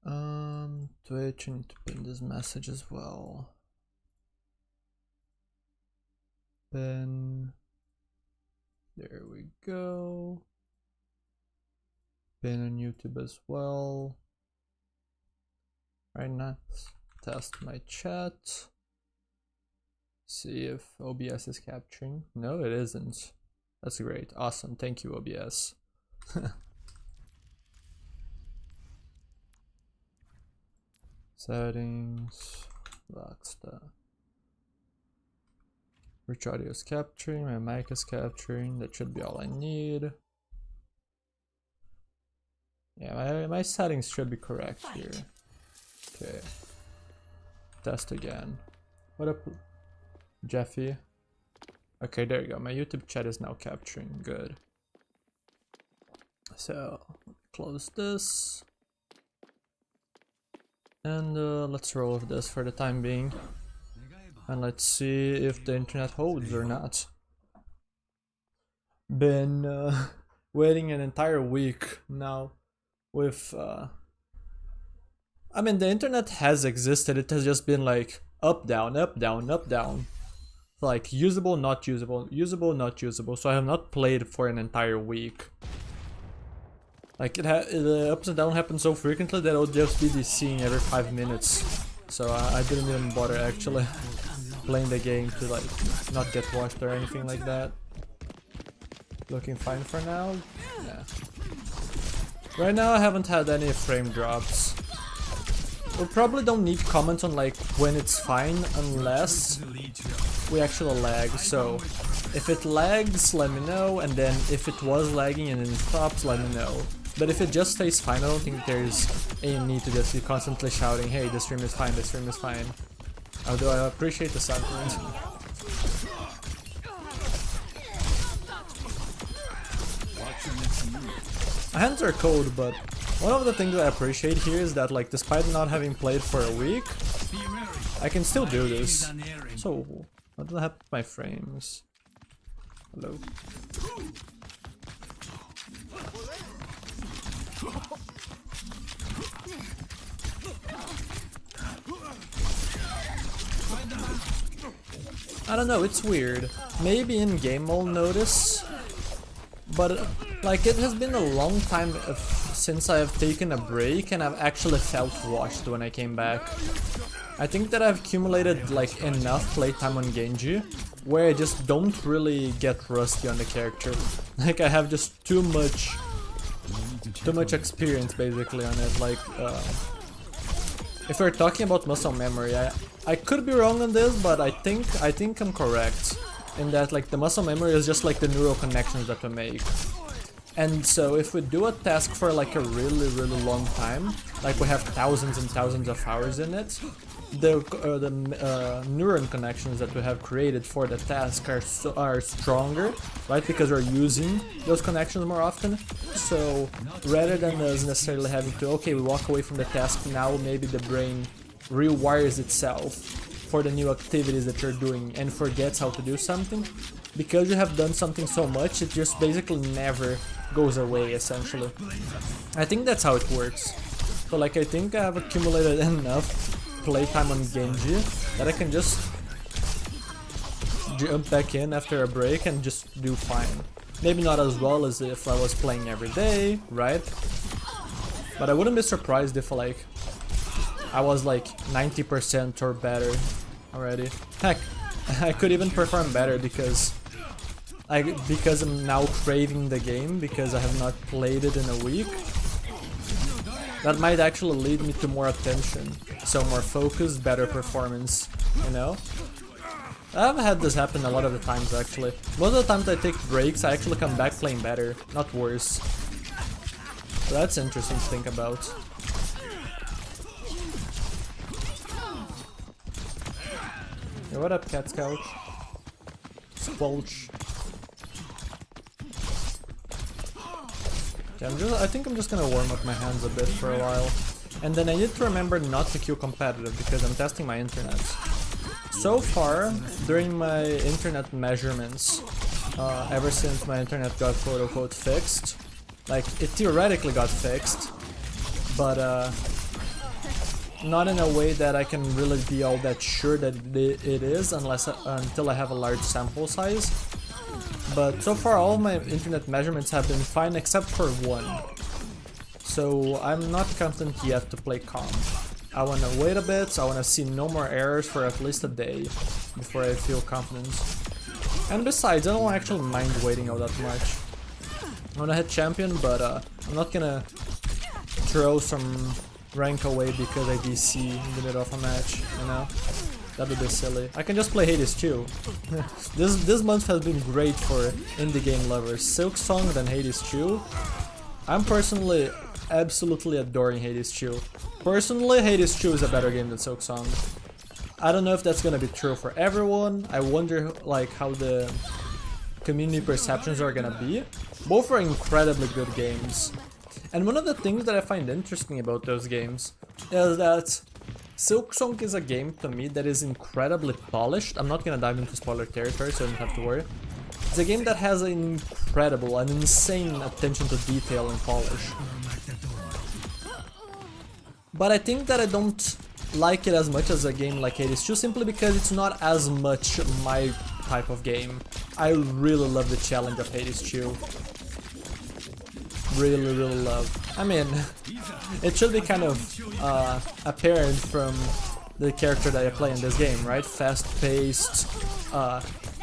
Twitch, I need to pin this message as well. Pin. There we go. Pin on YouTube as well. Right now, let's test my chat. See if OBS is capturing. No, it isn't. That's great. Awesome. Thank you, OBS. Settings. Rockstar. Which audio is capturing? My mic is capturing. That should be all I need. Yeah, my settings should be correct here. Okay. Test again. What up, Jeffy? Okay, there you go. My YouTube chat is now capturing. Good. So, close this. And let's roll with this for the time being. And let's see if the internet holds or not. Been waiting an entire week now with I mean, the internet has existed, it has just been like up, down, up, down, up, down. Like usable, not usable, usable, not usable. So I have not played for an entire week. Like the ups and downs happen so frequently that I'll just be DCing every 5 minutes. So I didn't even bother actually playing the game to like not get washed or anything like that. Looking fine for now. Yeah. Right now I haven't had any frame drops. We probably don't need comments on like when it's fine unless we actually lag. So if it lags, let me know, and then if it was lagging and then it stops, let me know. But if it just stays fine, I don't think there's any need to just be constantly shouting, hey, this stream is fine, this stream is fine. Although I appreciate the sentiment. My hands are cold, but one of the things I appreciate here is that, like, despite not having played for a week, I can still do this. So, what did happen to my frames? Hello? I don't know, it's weird. Maybe in game I'll notice, but like it has been a long time since I have taken a break and I've actually felt washed when I came back. I think that I've accumulated like enough playtime on Genji where I just don't really get rusty on the character. Like I have just too much experience basically on it. Like if we're talking about muscle memory, I could be wrong on this, but I think I'm correct in that like the muscle memory is just like the neural connections that we make. And so if we do a task for like a really long time, like we have thousands and thousands of hours in it, the neuron connections that we have created for the task are stronger, right? Because we're using those connections more often. So rather than us necessarily having to, okay, we walk away from the task, now maybe the brain rewires itself for the new activities that you're doing and forgets how to do something. Because you have done something so much, it just basically never goes away, essentially. I think that's how it works. So like I think I have accumulated enough playtime on Genji that I can just jump back in after a break and just do fine. Maybe not as well as if I was playing every day, right? But I wouldn't be surprised if like I was like 90% or better already. Heck, I could even perform better because I'm now craving the game because I have not played it in a week. That might actually lead me to more attention, so more focus, better performance, you know? I've had this happen a lot of the times actually. Most of the times I take breaks, I actually come back playing better, not worse. So that's interesting to think about. Hey, what up, Cat Scout? Squelch. Okay, I think I'm just gonna warm up my hands a bit for a while. And then I need to remember not to queue competitive because I'm testing my internet. So far, during my internet measurements, ever since my internet got quote-unquote fixed, like, it theoretically got fixed, but Not in a way that I can really be all that sure that it is until I have a large sample size. But so far all my internet measurements have been fine except for one. So I'm not confident yet to play calm. I wanna wait a bit, I wanna see no more errors for at least a day before I feel confident. And besides, I don't actually mind waiting all that much. I wanna hit champion, but I'm not gonna throw some rank away because I DC in the middle of a match, you know? That would be silly. I can just play Hades too. This month has been great for indie game lovers. Silksong, then Hades 2. I'm personally absolutely adoring Hades 2. Personally, Hades 2 is a better game than Silksong. I don't know if that's gonna be true for everyone. I wonder like how the community perceptions are gonna be. Both are incredibly good games. And one of the things that I find interesting about those games is that Silksong is a game to me that is incredibly polished. I'm not gonna dive into spoiler territory, so you don't have to worry. It's a game that has an incredible, an insane attention to detail and polish. But I think that I don't like it as much as a game like Hades 2 simply because it's not as much my type of game. I really love the challenge of Hades 2. Really love. I mean, it should be kind of apparent from the character that I play in this game, right? Fast-paced,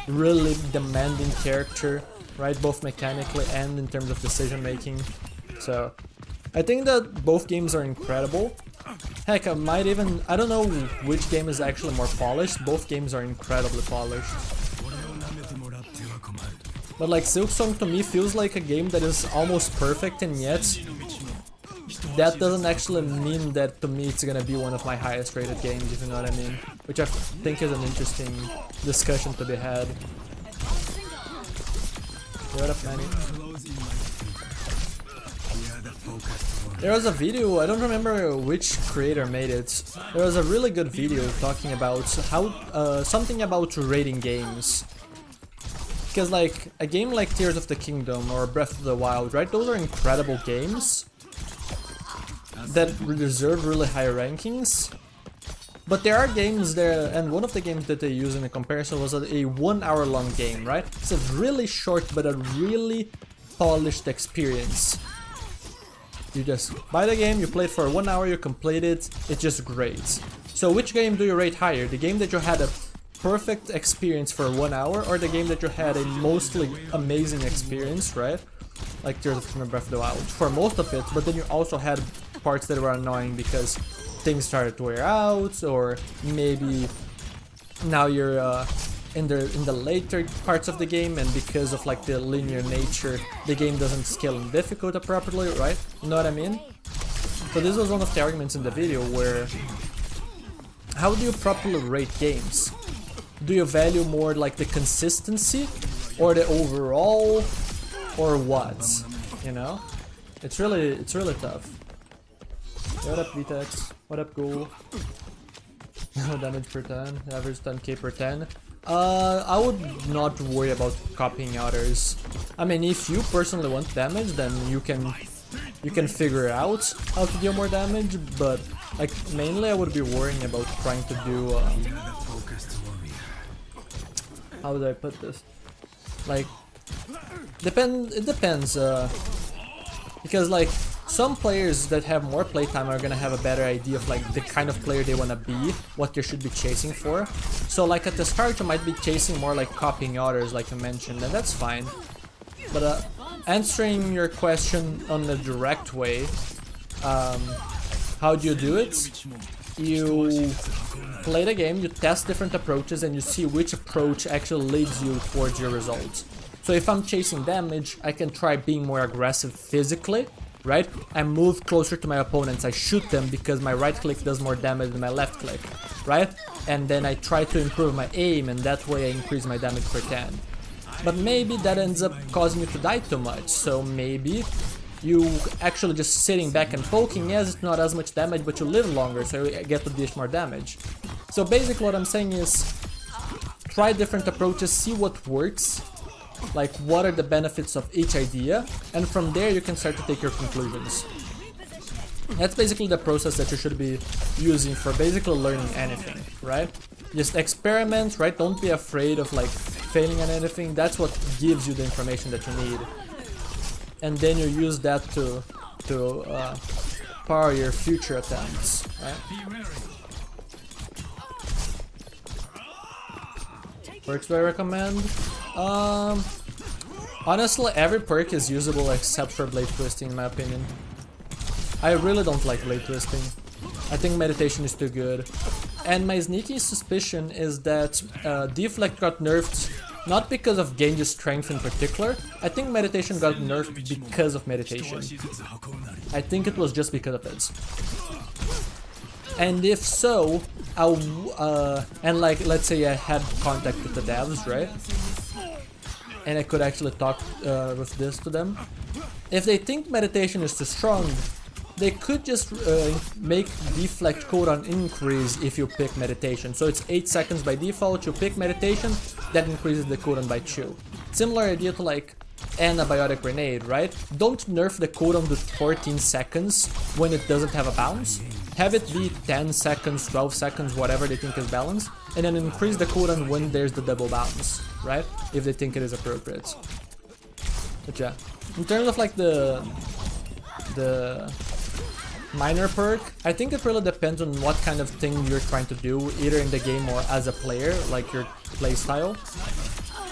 really demanding character, right? Both mechanically and in terms of decision making. So I think that both games are incredible. Heck, I might even, I don't know which game is actually more polished. Both games are incredibly polished. But like Silksong to me feels like a game that is almost perfect, and yet that doesn't actually mean that to me it's gonna be one of my highest rated games, if you know what I mean. Which I think is an interesting discussion to be had. What up, Manny? There was a video, I don't remember which creator made it. There was a really good video talking about how something about rating games. Because like a game like Tears of the Kingdom or Breath of the Wild, right? Those are incredible games that deserve really high rankings. But there are games there, and one of the games that they use in the comparison was a 1 hour long game, right? It's a really short but a really polished experience. You just buy the game, you play it for 1 hour, you complete it, it's just great. So which game do you rate higher? The game that you had a perfect experience for 1 hour, or the game that you had a mostly amazing experience, right? Like Tears of the Kingdom, Breath of the Wild, for most of it, but then you also had parts that were annoying because things started to wear out, or maybe now you're in the later parts of the game, and because of like the linear nature, the game doesn't scale in difficulty properly, right? You know what I mean? So this was one of the arguments in the video where how do you properly rate games? Do you value more like the consistency or the overall, or what? You know? It's really tough. What up, VTEX? What up, Ghoul? Damage per 10, average 10k per 10. I would not worry about copying others. I mean, if you personally want damage, then you can figure out how to deal more damage, but like mainly I would be worrying about trying to do how would I put this? Like it depends because like some players that have more playtime are gonna have a better idea of like the kind of player they wanna be, what you should be chasing for. So like at the start you might be chasing more like copying others, like you mentioned, and that's fine. But answering your question on the direct way, how do you do it? You play the game, you test different approaches, and you see which approach actually leads you towards your results. So if I'm chasing damage, I can try being more aggressive physically, right? I move closer to my opponents, I shoot them because my right click does more damage than my left click, right? And then I try to improve my aim, and that way I increase my damage per 10. But maybe that ends up causing you to die too much, so maybe you actually just sitting back and poking, yes, it's not as much damage, but you live longer, so you get to dish more damage. So basically what I'm saying is, try different approaches, see what works, like what are the benefits of each idea, and from there you can start to take your conclusions. That's basically the process that you should be using for basically learning anything, right? Just experiment, right? Don't be afraid of like failing at anything. That's what gives you the information that you need. And then you use that to power your future attempts, right? Perks do I recommend? Honestly, every perk is usable except for blade twisting in my opinion. I really don't like blade twisting. I think meditation is too good. And my sneaky suspicion is that deflect got nerfed not because of Genji's strength in particular. I think meditation got nerfed because of meditation. I think it was just because of it. And if so, and like let's say I had contact with the devs, right? And I could actually talk with this to them. If they think meditation is too strong, they could just make deflect cooldown increase if you pick meditation. So it's 8 seconds by default, you pick meditation, that increases the cooldown by 2. Similar idea to like antibiotic grenade, right? Don't nerf the cooldown to 14 seconds when it doesn't have a bounce. Have it be 10 seconds, 12 seconds, whatever they think is balanced, and then increase the cooldown when there's the double bounce, right? If they think it is appropriate. But yeah, in terms of like the minor perk, I think it really depends on what kind of thing you're trying to do, either in the game or as a player, like your playstyle.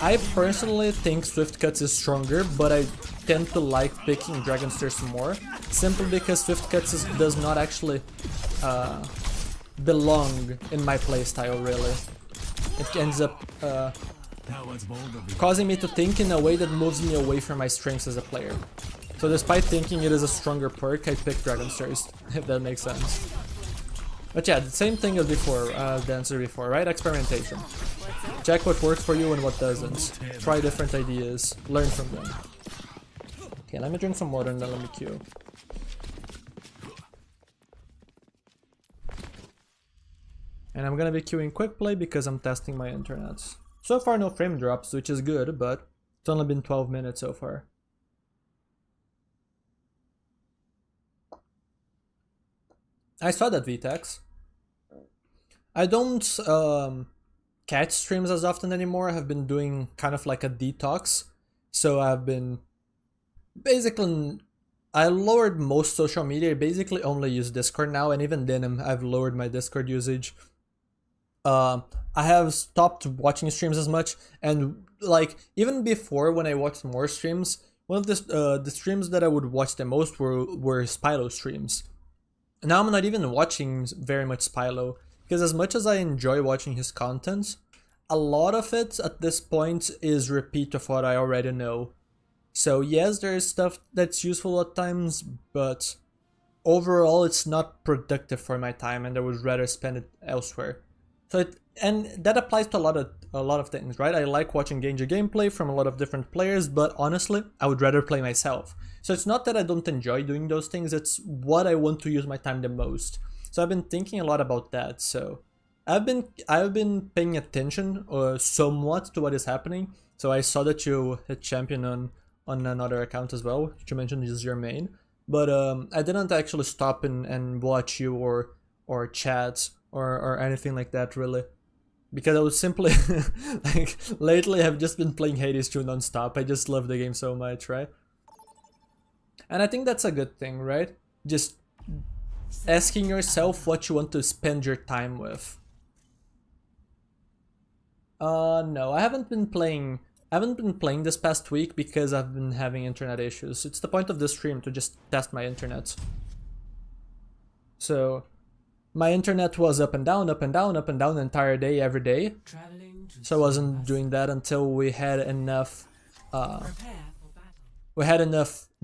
I personally think Swift Cuts is stronger, but I tend to like picking Dragon Stairs more, simply because Swift Cuts does not actually belong in my playstyle, really. It ends up causing me to think in a way that moves me away from my strengths as a player. So despite thinking it is a stronger perk, I pick Dragon Stairs, if that makes sense. But yeah, the same thing as before, the answer before, right? Experimentation. Check what works for you and what doesn't. Try different ideas, learn from them. Okay, let me drink some water and then let me queue. And I'm gonna be queuing quick play because I'm testing my internet. So far no frame drops, which is good, but it's only been 12 minutes so far. I saw that VTEX. I don't catch streams as often anymore. I have been doing kind of like a detox. So I've been basically, I lowered most social media. I basically only use Discord now, and even then I've lowered my Discord usage. I have stopped watching streams as much, and like even before when I watched more streams, one of the streams that I would watch the most were Spylo streams. Now I'm not even watching very much Spylo, because as much as I enjoy watching his content, a lot of it at this point is repeat of what I already know. So yes, there is stuff that's useful at times, but overall it's not productive for my time, and I would rather spend it elsewhere. So and that applies to a lot of things, right? I like watching Genji gameplay from a lot of different players, but honestly, I would rather play myself. So it's not that I don't enjoy doing those things, it's what I want to use my time the most. So I've been thinking a lot about that. So I've been paying attention somewhat to what is happening. So I saw that you hit champion on another account as well, which you mentioned is your main. But I didn't actually stop and watch you or chat or anything like that really. Because I was simply like lately I've just been playing Hades 2 non-stop. I just love the game so much, right? And I think that's a good thing, right? Just asking yourself what you want to spend your time with. No, I haven't been playing this past week because I've been having internet issues. It's the point of this stream to just test my internet. So my internet was up and down, up and down, up and down the entire day, every day. So I wasn't doing that until we had enough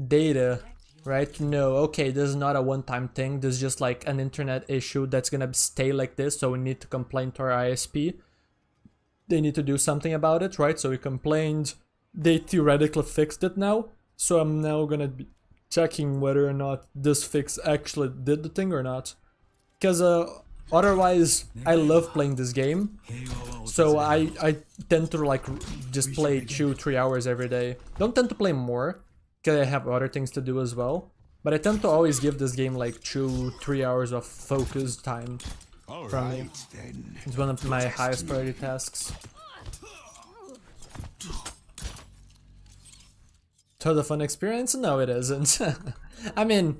data, right, to know, okay, this is not a one-time thing, this is just like an internet issue that's gonna stay like this, so we need to complain to our ISP. They need to do something about it, right? So we complained, they theoretically fixed it now, so I'm now gonna be checking whether or not this fix actually did the thing or not. Because otherwise, I love playing this game, so I tend to like just play 2-3 hours every day. Don't tend to play more, because I have other things to do as well. But I tend to always give this game like 2-3 hours of focus time from me. It's one of my highest priority tasks. So the fun experience? No, it isn't. I mean,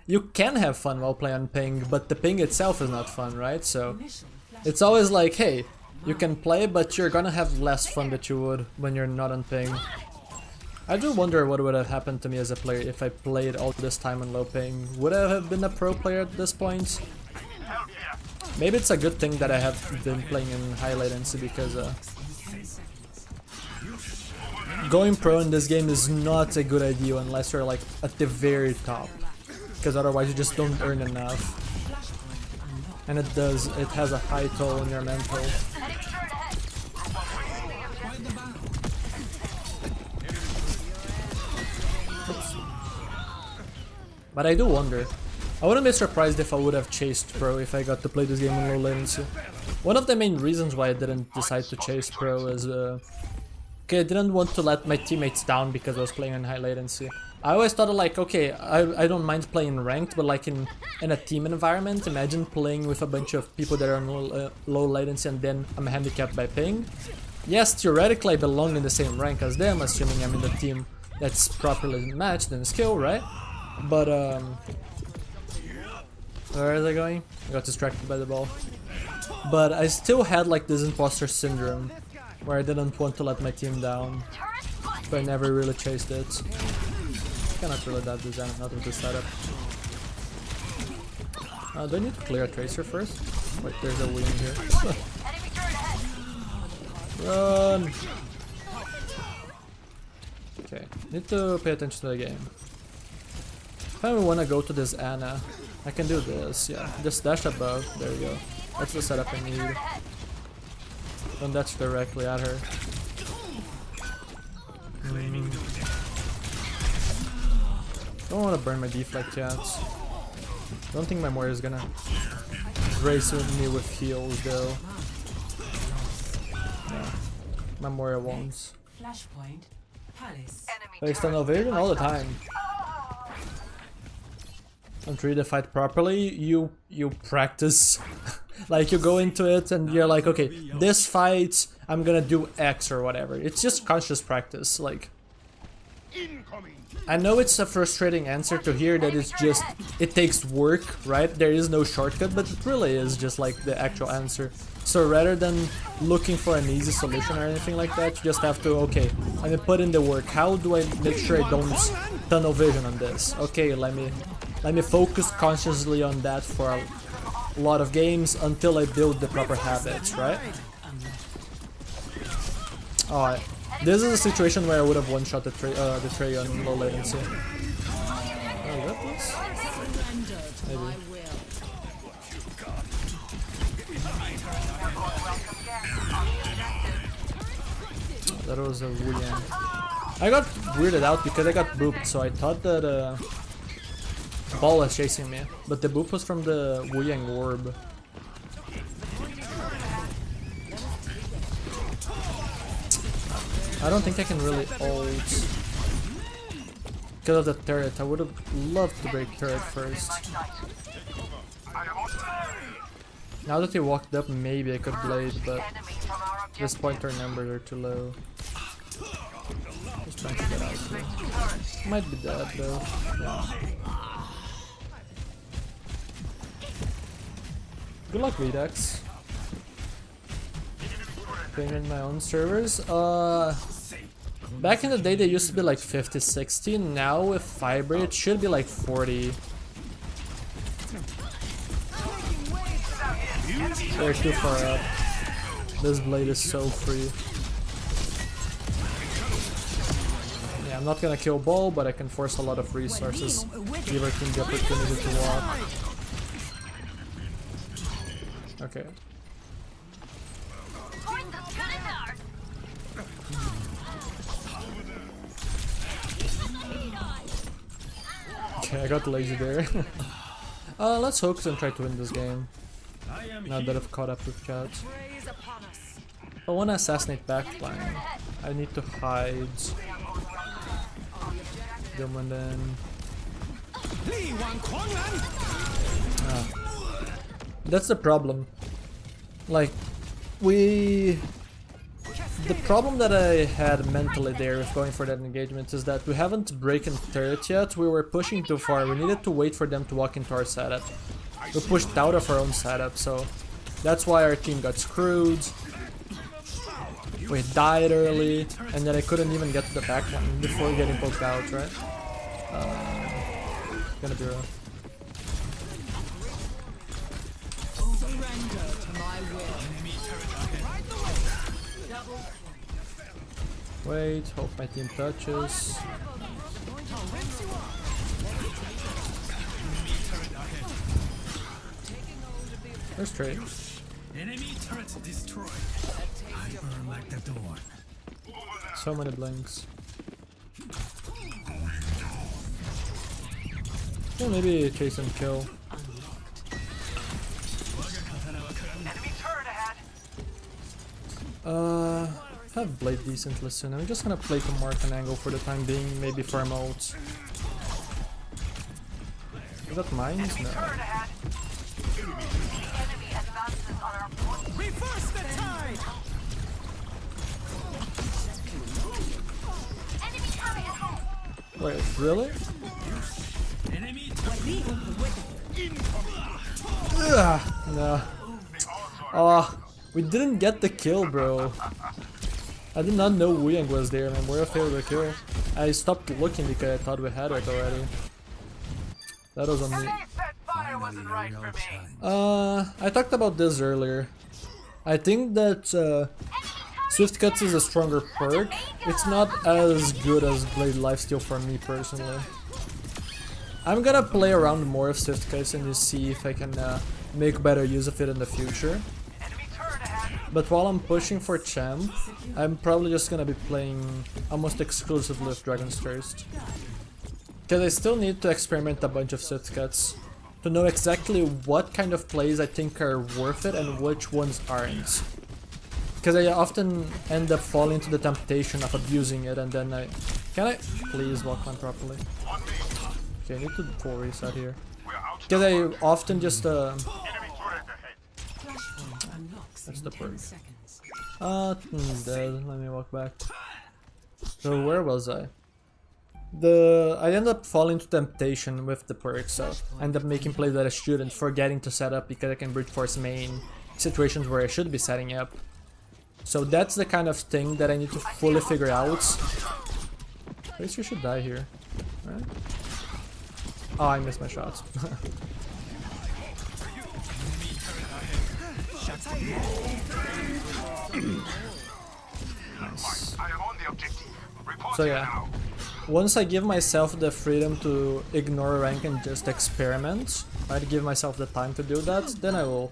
you can have fun while playing on ping, but the ping itself is not fun, right? So it's always like, hey, you can play, but you're gonna have less fun than you would when you're not on ping. I do wonder what would have happened to me as a player if I played all this time on low ping. Would I have been a pro player at this point? Maybe it's a good thing that I have been playing in high latency, because going pro in this game is not a good idea unless you're like at the very top, because otherwise you just don't earn enough. And it has a high toll on your mental. Oops. But I do wonder. I wouldn't be surprised if I would have chased pro if I got to play this game in low latency. One of the main reasons why I didn't decide to chase pro is okay, I didn't want to let my teammates down because I was playing in high latency. I always thought like, okay, I don't mind playing ranked, but like in a team environment, imagine playing with a bunch of people that are on low latency and then I'm handicapped by ping. Yes, theoretically I belong in the same rank as them, assuming I'm in the team that's properly matched in skill, right? But where is I going? I got distracted by the ball. But I still had like this imposter syndrome where I didn't want to let my team down, but I never really chased it. Cannot really that design, not with the setup. Do I need to clear a tracer first? Wait, there's a wing here. Run! Okay, need to pay attention to the game. If I want to go to this Anna, I can do this, yeah. Just dash above, there you go. That's the setup I need. Don't dash directly at her. Don't want to burn my deflect yet. Don't think my Moira is gonna grace me with heals though. Yeah, my Moira won't. Based on evasion all the time. Don't treat the fight properly. You practice. Like you go into it and you're like, okay, this fight I'm gonna do X or whatever. It's just conscious practice. Like, I know it's a frustrating answer to hear that it's just, it takes work, right? There is no shortcut, but it really is just like the actual answer. So rather than looking for an easy solution or anything like that, you just have to, okay, let me put in the work. How do I make sure I don't tunnel vision on this? Okay, let me focus consciously on that for a lot of games until I build the proper habits, right? Alright. This is a situation where I would have one-shot the tray on low latency. Oh, that was? Maybe. That was a weird. I got weirded out because I got booped, so I thought that ball was chasing me, but the boop was from the Wu Yang orb. I don't think I can really ult because of the turret. I would have loved to break turret first. Now that he walked up, maybe I could blade, but at this point our numbers are too low. Just trying to get out here. Might be dead though. Yeah. Good luck, Redux. Playing in my own servers. Back in the day they used to be like 50, 60. Now with fiber it should be like 40. They're too far up. This blade is so free. Yeah, I'm not gonna kill Ball, but I can force a lot of resources. Give our team the opportunity to walk. Okay. Okay, I got lazy there. Let's focus and try to win this game. Now that I've caught up with chat. I want to assassinate backline. I need to hide them and then That's the problem. Like, the problem that I had mentally there with going for that engagement is that we haven't broken turret yet. We were pushing too far. We needed to wait for them to walk into our setup. We pushed out of our own setup, so that's why our team got screwed. We died early, and then I couldn't even get to the back line before getting poked out, right? Gonna be rough. Wait, hope my team touches. There's trade. Enemy turret destroyed. I burn like the dawn. So many blinks. Yeah, maybe chase and kill. Have blade decently soon. I'm just gonna play to mark an angle for the time being, maybe farm out. Is that mine? No. Reverse the tide. Wait, really? Enemy Ugh, no. Oh, we didn't get the kill, bro. I did not know Wuyang was there, man. We're a failed to kill. I stopped looking because I thought we had it already. That was on me. I talked about this earlier. I think that Swift Cuts is a stronger perk. It's not as good as Blade Lifesteal for me personally. I'm gonna play around more of Swift Cuts and just see if I can make better use of it in the future. But while I'm pushing for champ, I'm probably just gonna be playing almost exclusively with Dragons first. Because I still need to experiment a bunch of Swift Cuts to know exactly what kind of plays I think are worth it and which ones aren't. Because I often end up falling into the temptation of abusing it and then I... Can I please walk on properly? Okay, I need to full reset here. Because I often just... That's the perk. Dead. Let me walk back. So where was I? I end up falling to temptation with the perk, so I end up making plays that I shouldn't, forgetting to set up because I can brute force main situations where I should be setting up. So that's the kind of thing that I need to fully figure out. At least you should die here, right? Oh, I missed my shots. Nice. So yeah, once I give myself the freedom to ignore rank and just experiment, I'd give myself the time to do that, then I will.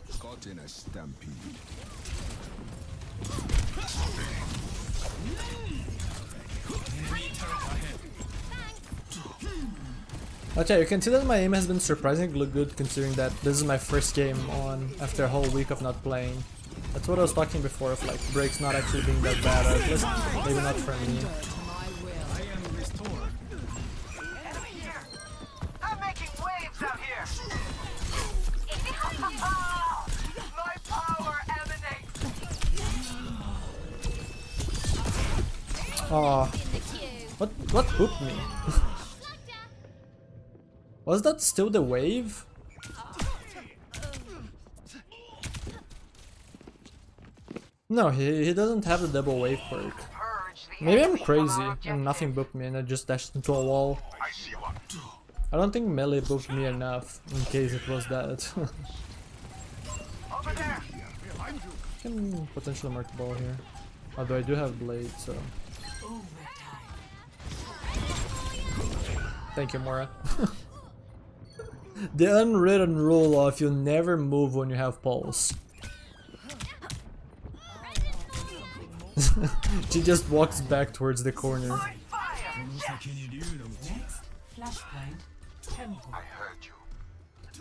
But yeah, you can see that my aim has been surprisingly good considering that this is my first game on after a whole week of not playing. That's what I was talking before of like breaks not actually being that bad, or at least maybe not for me. I'm making waves out here. My power emanates. Oh, what hooked me? Was that still the wave? No, he doesn't have the double wave perk. Maybe I'm crazy and nothing booked me and I just dashed into a wall. I don't think melee booked me enough in case it was that. Can potentially mark the ball here. Although I do have blade, so... Thank you, Mora. The unwritten rule of you never move when you have pulse. She just walks back towards the corner.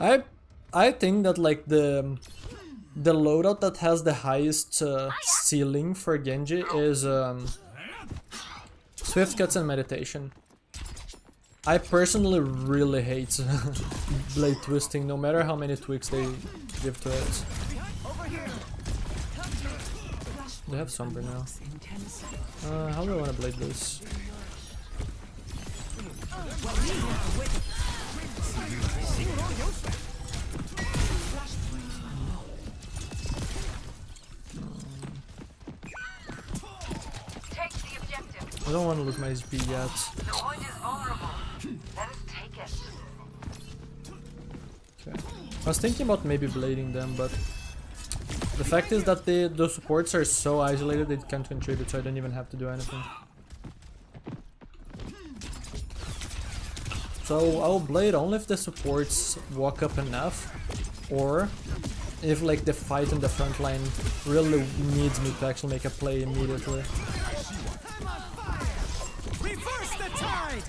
I think that like the loadout that has the highest ceiling for Genji is Swift Cuts and Meditation. I personally really hate blade twisting, no matter how many tweaks they give to it. They have Sombra now. How do I want to blade this? I don't want to lose my HP yet. The point is vulnerable. Let us take it. Okay. I was thinking about maybe blading them, but the fact is that the supports are so isolated they can't contribute, so I don't even have to do anything. So I'll blade only if the supports walk up enough, or if like the fight in the front line really needs me to actually make a play immediately. Reverse the tide!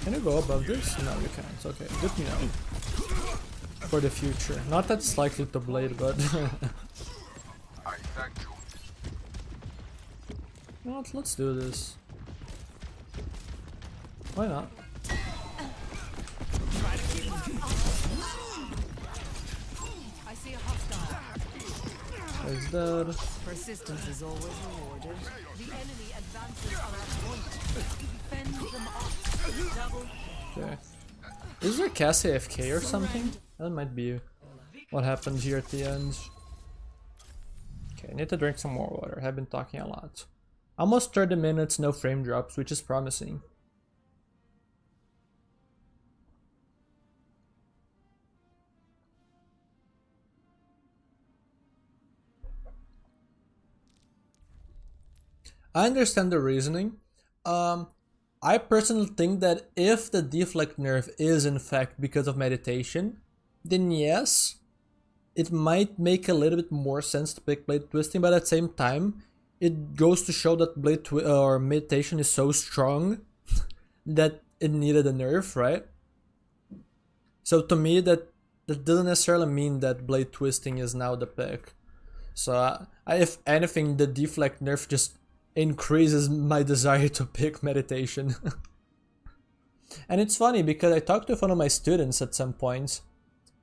Can you go above this? No, you can't. Okay, good to know. For the future. Not that it's likely to blade, but... I thank you. No, let's do this. Why not? I see a hostile. Is that... Persistence is always rewarded. The enemy advances on our point. Fend them off. Double. Okay. Is there Cassie AFK or something? That might be what happened here at the end. Okay, I need to drink some more water. I've been talking a lot. Almost 30 minutes, no frame drops, which is promising. I understand the reasoning. I personally think that if the deflect nerf is in fact because of meditation, then yes, it might make a little bit more sense to pick blade twisting, but at the same time, it goes to show that or meditation is so strong that it needed a nerf, right? So to me, that doesn't necessarily mean that blade twisting is now the pick. So if anything, the deflect nerf just increases my desire to pick meditation. And it's funny because I talked to one of my students at some point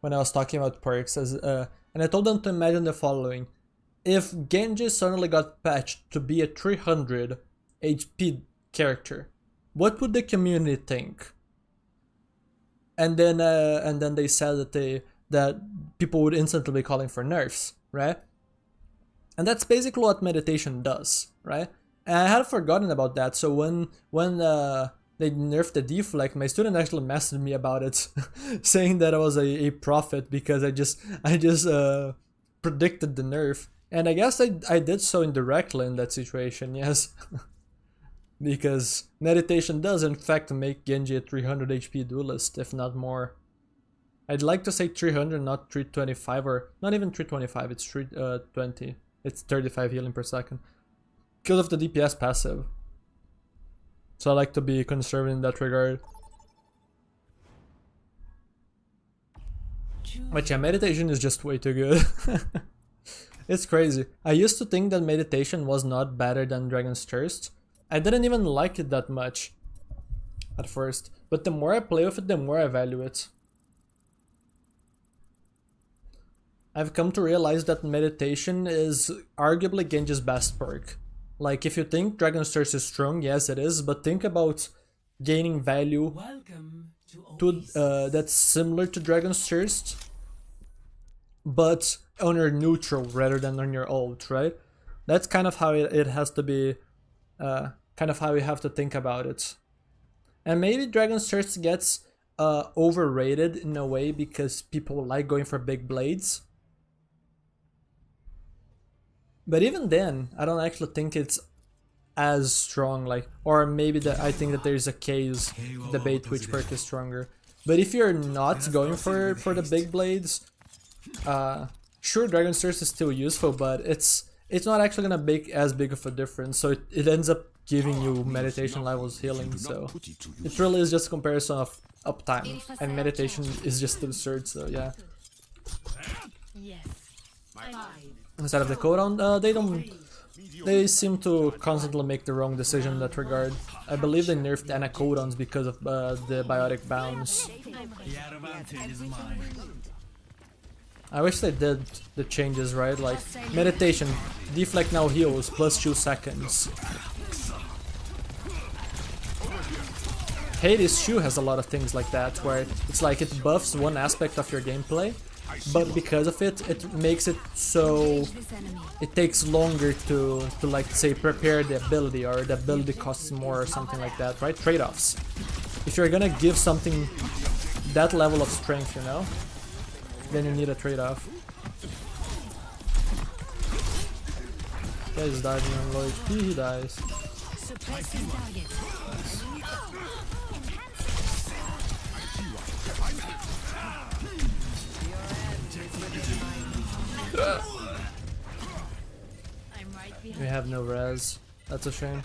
when I was talking about perks, and I told them to imagine the following. If Genji suddenly got patched to be a 300 HP character, what would the community think? And then they said that people would instantly be calling for nerfs, right? And that's basically what meditation does, right? And I had forgotten about that, so when they nerfed the deflect, my student actually messaged me about it, saying that I was a prophet because I just predicted the nerf. And I guess I did so indirectly in that situation, yes. Because meditation does in fact make Genji a 300 HP duelist, if not more. I'd like to say 300, not 325, or not even 325, it's 320. It's 35 healing per second. Because of the DPS passive. So I like to be conservative in that regard. But yeah, meditation is just way too good. It's crazy. I used to think that meditation was not better than Dragon's Thirst. I didn't even like it that much at first. But the more I play with it, the more I value it. I've come to realize that meditation is arguably Genji's best perk. Like, if you think Dragon's Thirst is strong, yes it is, but think about gaining value that's similar to Dragon's Thirst, but on your neutral rather than on your ult, right? That's kind of how it has to be, kind of how you have to think about it. And maybe Dragon's Thirst gets overrated in a way because people like going for big blades. But even then, I don't actually think it's as strong, like, or maybe that I think that there's a case debate which perk is stronger. But if you're not going for the big blades, sure, Dragon's Thirst is still useful, but it's not actually gonna make as big of a difference. So it ends up giving you meditation levels healing, so it really is just a comparison of uptime, and meditation is just absurd, so yeah. Yes. Instead of the cooldown, they seem to constantly make the wrong decision in that regard. I believe they nerfed Ana cooldowns because of the biotic bounce. The advantage is mine. I wish they did the changes right, like meditation, deflect now heals plus 2 seconds. Hades' Shoe has a lot of things like that, where it's like it buffs one aspect of your gameplay, but because of it, it makes it so it takes longer to like say prepare the ability, or the ability costs more or something like that, right? Trade-offs. If you're gonna give something that level of strength, you know, then you need a trade-off. Guy is diving on low HP, he dies. We have no res. That's a shame.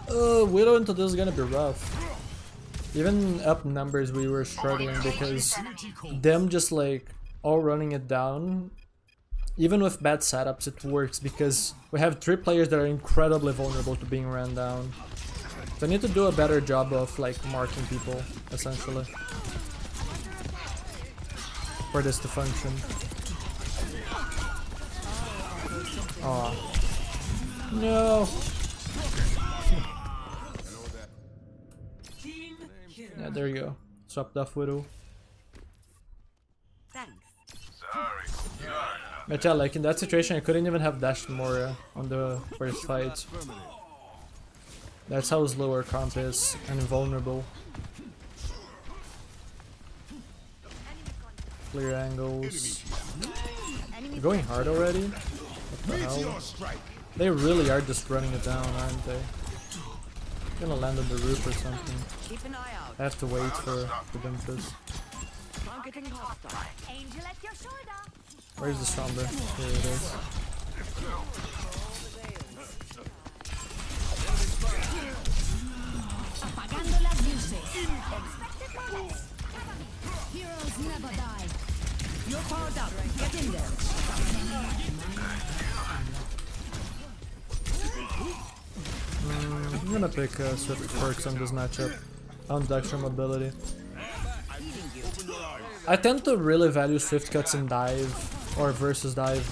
Widow into this is gonna be rough. Even up numbers we were struggling because them just like all running it down. Even with bad setups it works because we have 3 players that are incredibly vulnerable to being ran down. So I need to do a better job of like marking people, essentially, for this to function. Aw. No! Yeah, there you go. Swapped off Widow. But yeah, like in that situation I couldn't even have dashed Moria on the first fight. That's how slow our comp is, and invulnerable. Clear angles. You're going hard already? What the hell? They really are just running it down, aren't they? I'm gonna land on the roof or something. Keep an eye out. I have to wait for them first. Targeting hostile. Angel at your shoulder. Where's the Sombra? Here it is. Apagando las luces. Heroes never die. You're powered up. Get in there. I'm gonna pick Swift Perks on this matchup. On the extra mobility. I tend to really value Swift Cuts in dive, or versus dive.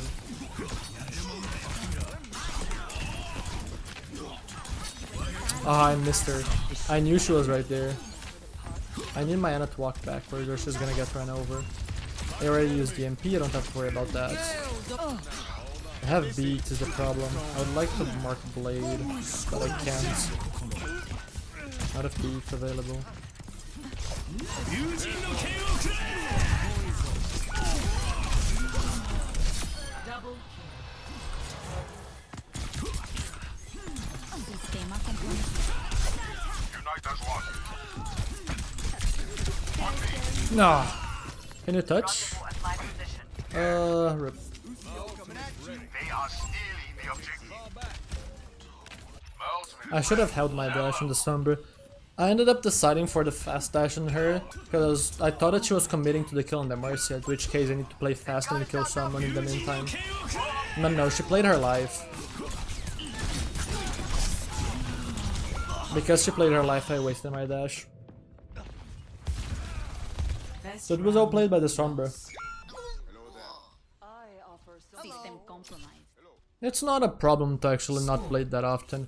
Ah, I missed her. I knew she was right there. I need my Ana to walk backwards or she's gonna get run over. I already used the MP, I don't have to worry about that. I have beat is the problem. I would like to mark blade, but I can't. Not if beat available. Sistema completo. Unite as one. No. Can you touch? At my position. Rip. They are stealing the objective. I should have held my dash on the Sombra. I ended up deciding for the fast dash on her, because I thought that she was committing to the kill on the Mercy, at which case I need to play fast and kill someone in the meantime. But no, she played her life. Because she played her life, I wasted my dash. So it was all played by the Sombra. System compromised. It's not a problem to actually not play that often.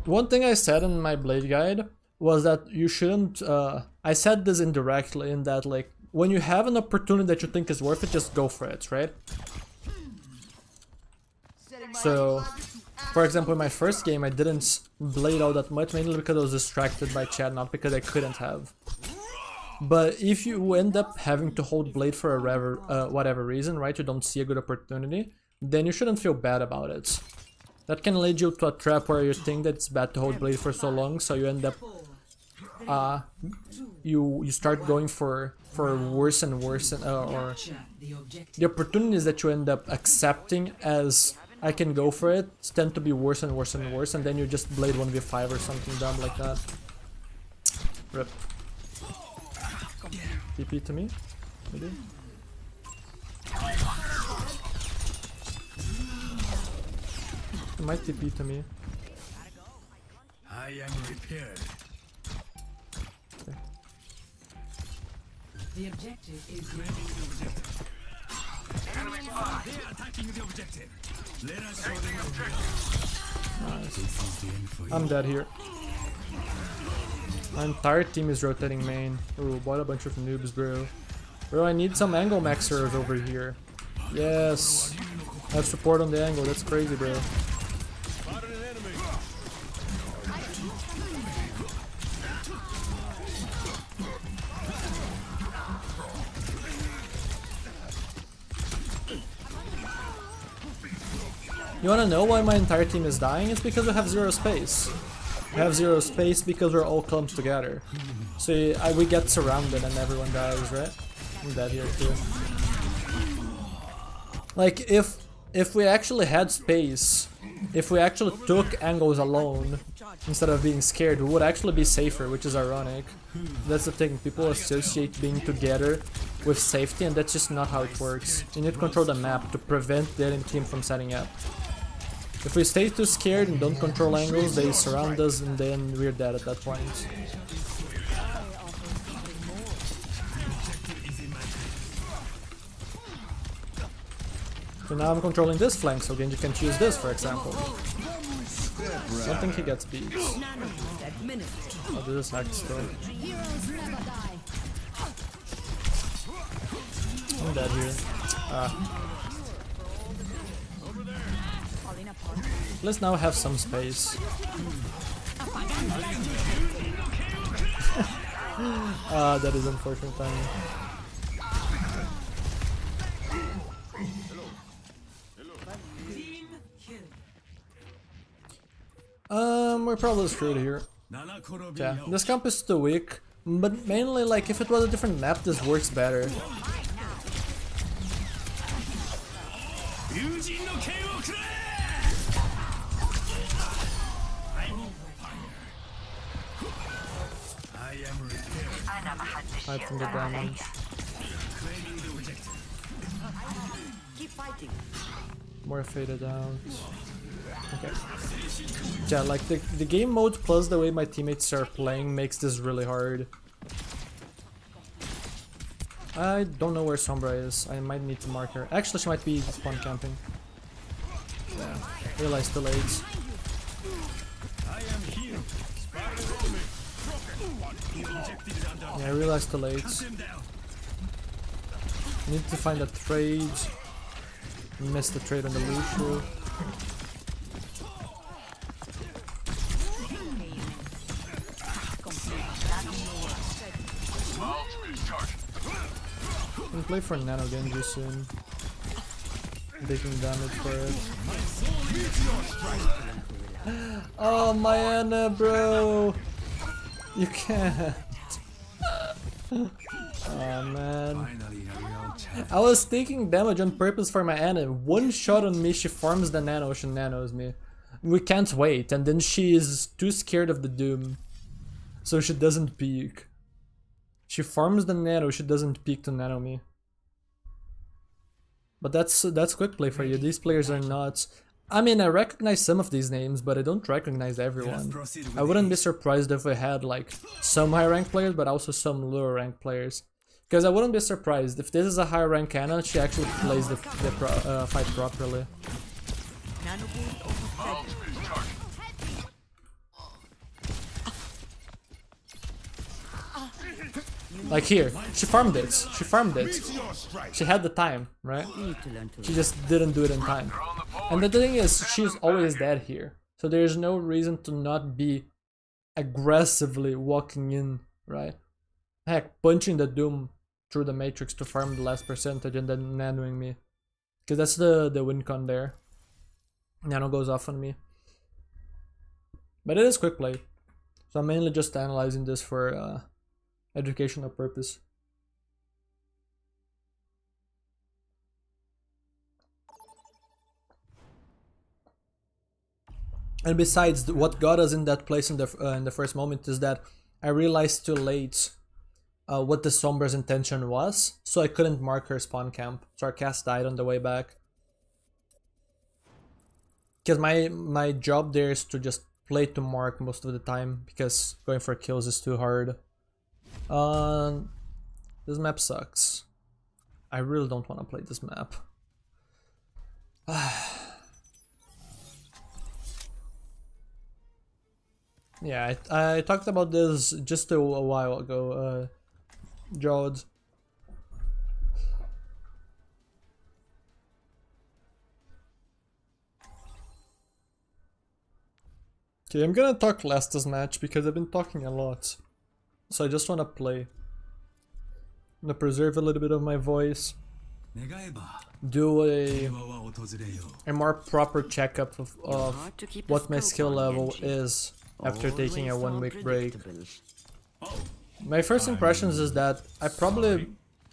One thing I said in my Blade guide was that you shouldn't, I said this indirectly in that like, when you have an opportunity that you think is worth it, just go for it, right? So, for example, in my first game I didn't Blade out that much, mainly because I was distracted by chat, not because I couldn't have. But if you end up having to hold Blade for a whatever reason, right, you don't see a good opportunity, then you shouldn't feel bad about it. That can lead you to a trap where you think that it's bad to hold Blade for so long, so you end up you start going for worse and worse, or the opportunities that you end up accepting as I can go for it, tend to be worse and worse and worse, and then you just blade 1v5 or something dumb like that. Rip. TP to me? Maybe? It might TP to me. I am repaired. The objective is They are attacking the objective. Let us show them this is the end for you. I'm dead here. My entire team is rotating main. Ooh, what a bunch of noobs, bro. Bro, I need some angle maxers over here. Yes. I have support on the angle, that's crazy, bro. You wanna know why my entire team is dying? It's because we have zero space. We have zero space because we're all clumped together. So we get surrounded and everyone dies, right? I'm dead here too. Like if we actually had space, if we actually took angles alone instead of being scared, we would actually be safer, which is ironic. That's the thing, people associate being together with safety, and that's just not how it works. You need to control the map to prevent the enemy team from setting up. If we stay too scared and don't control angles, they surround us and then we're dead at that point. So now I'm controlling this flank, so Genji can choose this, for example. I don't think he gets beat. Oh, this is hacked still. Heroes never die. I'm dead here. Let's now have some space. That is unfortunate timing. We're probably screwed here. Yeah, this comp is too weak, but mainly like if it was a different map, this works better. I think the damage. keep fighting. More faded out. Okay. Yeah, like the game mode plus the way my teammates are playing makes this really hard. I don't know where Sombra is. I might need to mark her. Actually, she might be spawn camping. Yeah, realized too late. Yeah, I realized too late. Need to find a trade. Missed the trade on the Lucio. Can play for Nano Genji soon. Taking damage for it. Oh my Anna, bro! You can't. Oh man. I was taking damage on purpose for my Anna. One shot on me, she farms the Nano, she nanos me. We can't wait, and then she is too scared of the Doom. So she doesn't peek. She farms the Nano, she doesn't peek to nano me. But that's quick play for you. These players are nuts. I mean, I recognize some of these names, but I don't recognize everyone. I wouldn't be surprised if we had like some high rank players, but also some lower rank players. Because I wouldn't be surprised if this is a high rank Ana, she actually plays the fight properly. Like here, she farmed it. She farmed it. She had the time, right? She just didn't do it in time. And the thing is, she's always dead here. So there's no reason to not be aggressively walking in, right? Heck, punching the Doom through the Matrix to farm the last percentage and then nanoing me. Because that's the win con there. Nano goes off on me. But it is quick play. So I'm mainly just analyzing this for educational purpose. And besides, what got us in that place in the first moment is that I realized too late what the Sombra's intention was, so I couldn't mark her spawn camp. So our cast died on the way back. Because my job there is to just play to mark most of the time, because going for kills is too hard. This map sucks. I really don't want to play this map. Yeah, I talked about this just a while ago, Jod. Okay, I'm gonna talk less this match because I've been talking a lot. So I just wanna play. I'm gonna preserve a little bit of my voice. Do a more proper checkup of what my skill level is after taking a 1 week break. My first impressions is that I probably,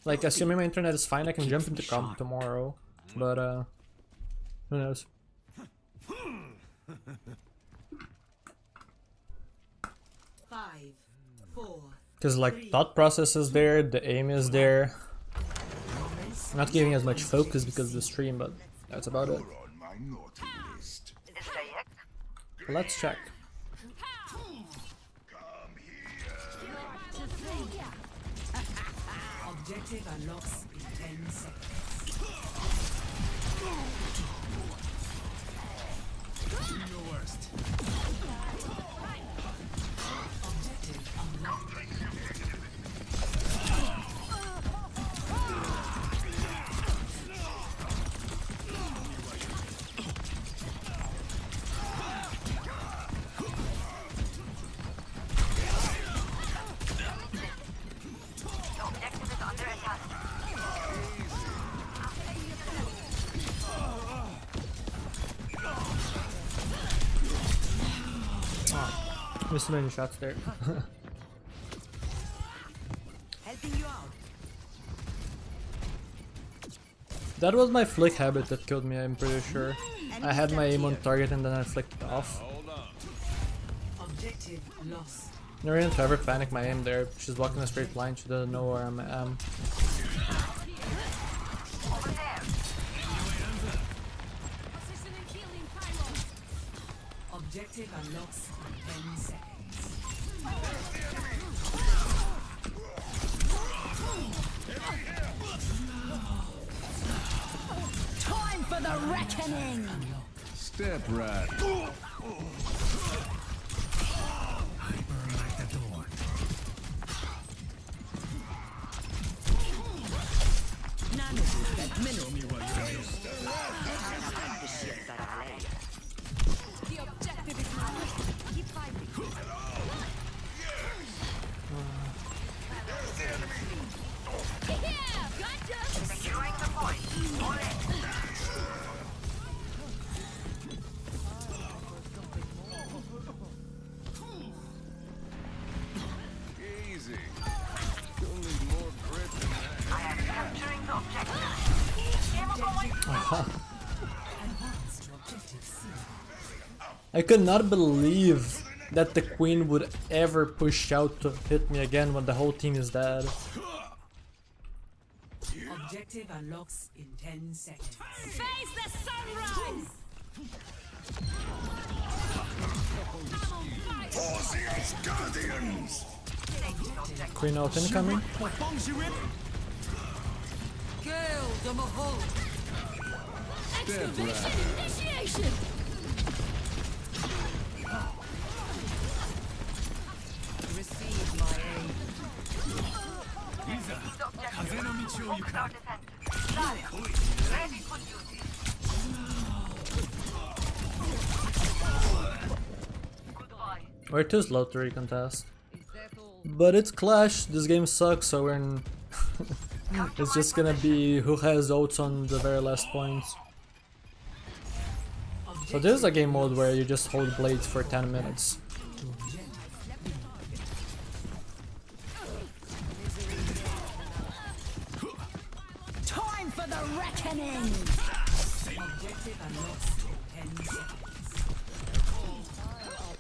like, assuming my internet is fine, I can jump into comp tomorrow, but who knows. Because, like, thought process is there, the aim is there. I'm not giving as much focus because of the stream, but that's about it. Let's check. Objective unlocks in 10 seconds. Do your worst. Objective unlocked. Missed many shots there. Helping you out. That was my flick habit that killed me, I'm pretty sure. I had my aim on target and then I flicked it off. Objective lost. Never even ever panic my aim there. She's walking a straight line, she doesn't know where I am. Objective unlocks in 10 seconds. Time for the reckoning! Step right. I burn like the dawn. Show me what you do. The objective is mine. Keep fighting. Yeah, gotcha! Securing the point. On it. Easy. You'll need more grit than that. I am capturing the objective. Advance to objective C. I could not believe that the queen would ever push out to hit me again when the whole team is dead. Objective unlocks in 10 seconds. Face the sunrise! Guardians! Queen out incoming. Gale the Mahal. Excavation initiation! Receive my aid. いざ風の道を行く。 Ready for duty. Goodbye. We're too slow to recontest. But it's Clash, this game sucks, so we're in it's just gonna be who has ults on the very last points. So this is a game mode where you just hold blades for 10 minutes. Time for the reckoning! Objective unlocks in 10 seconds.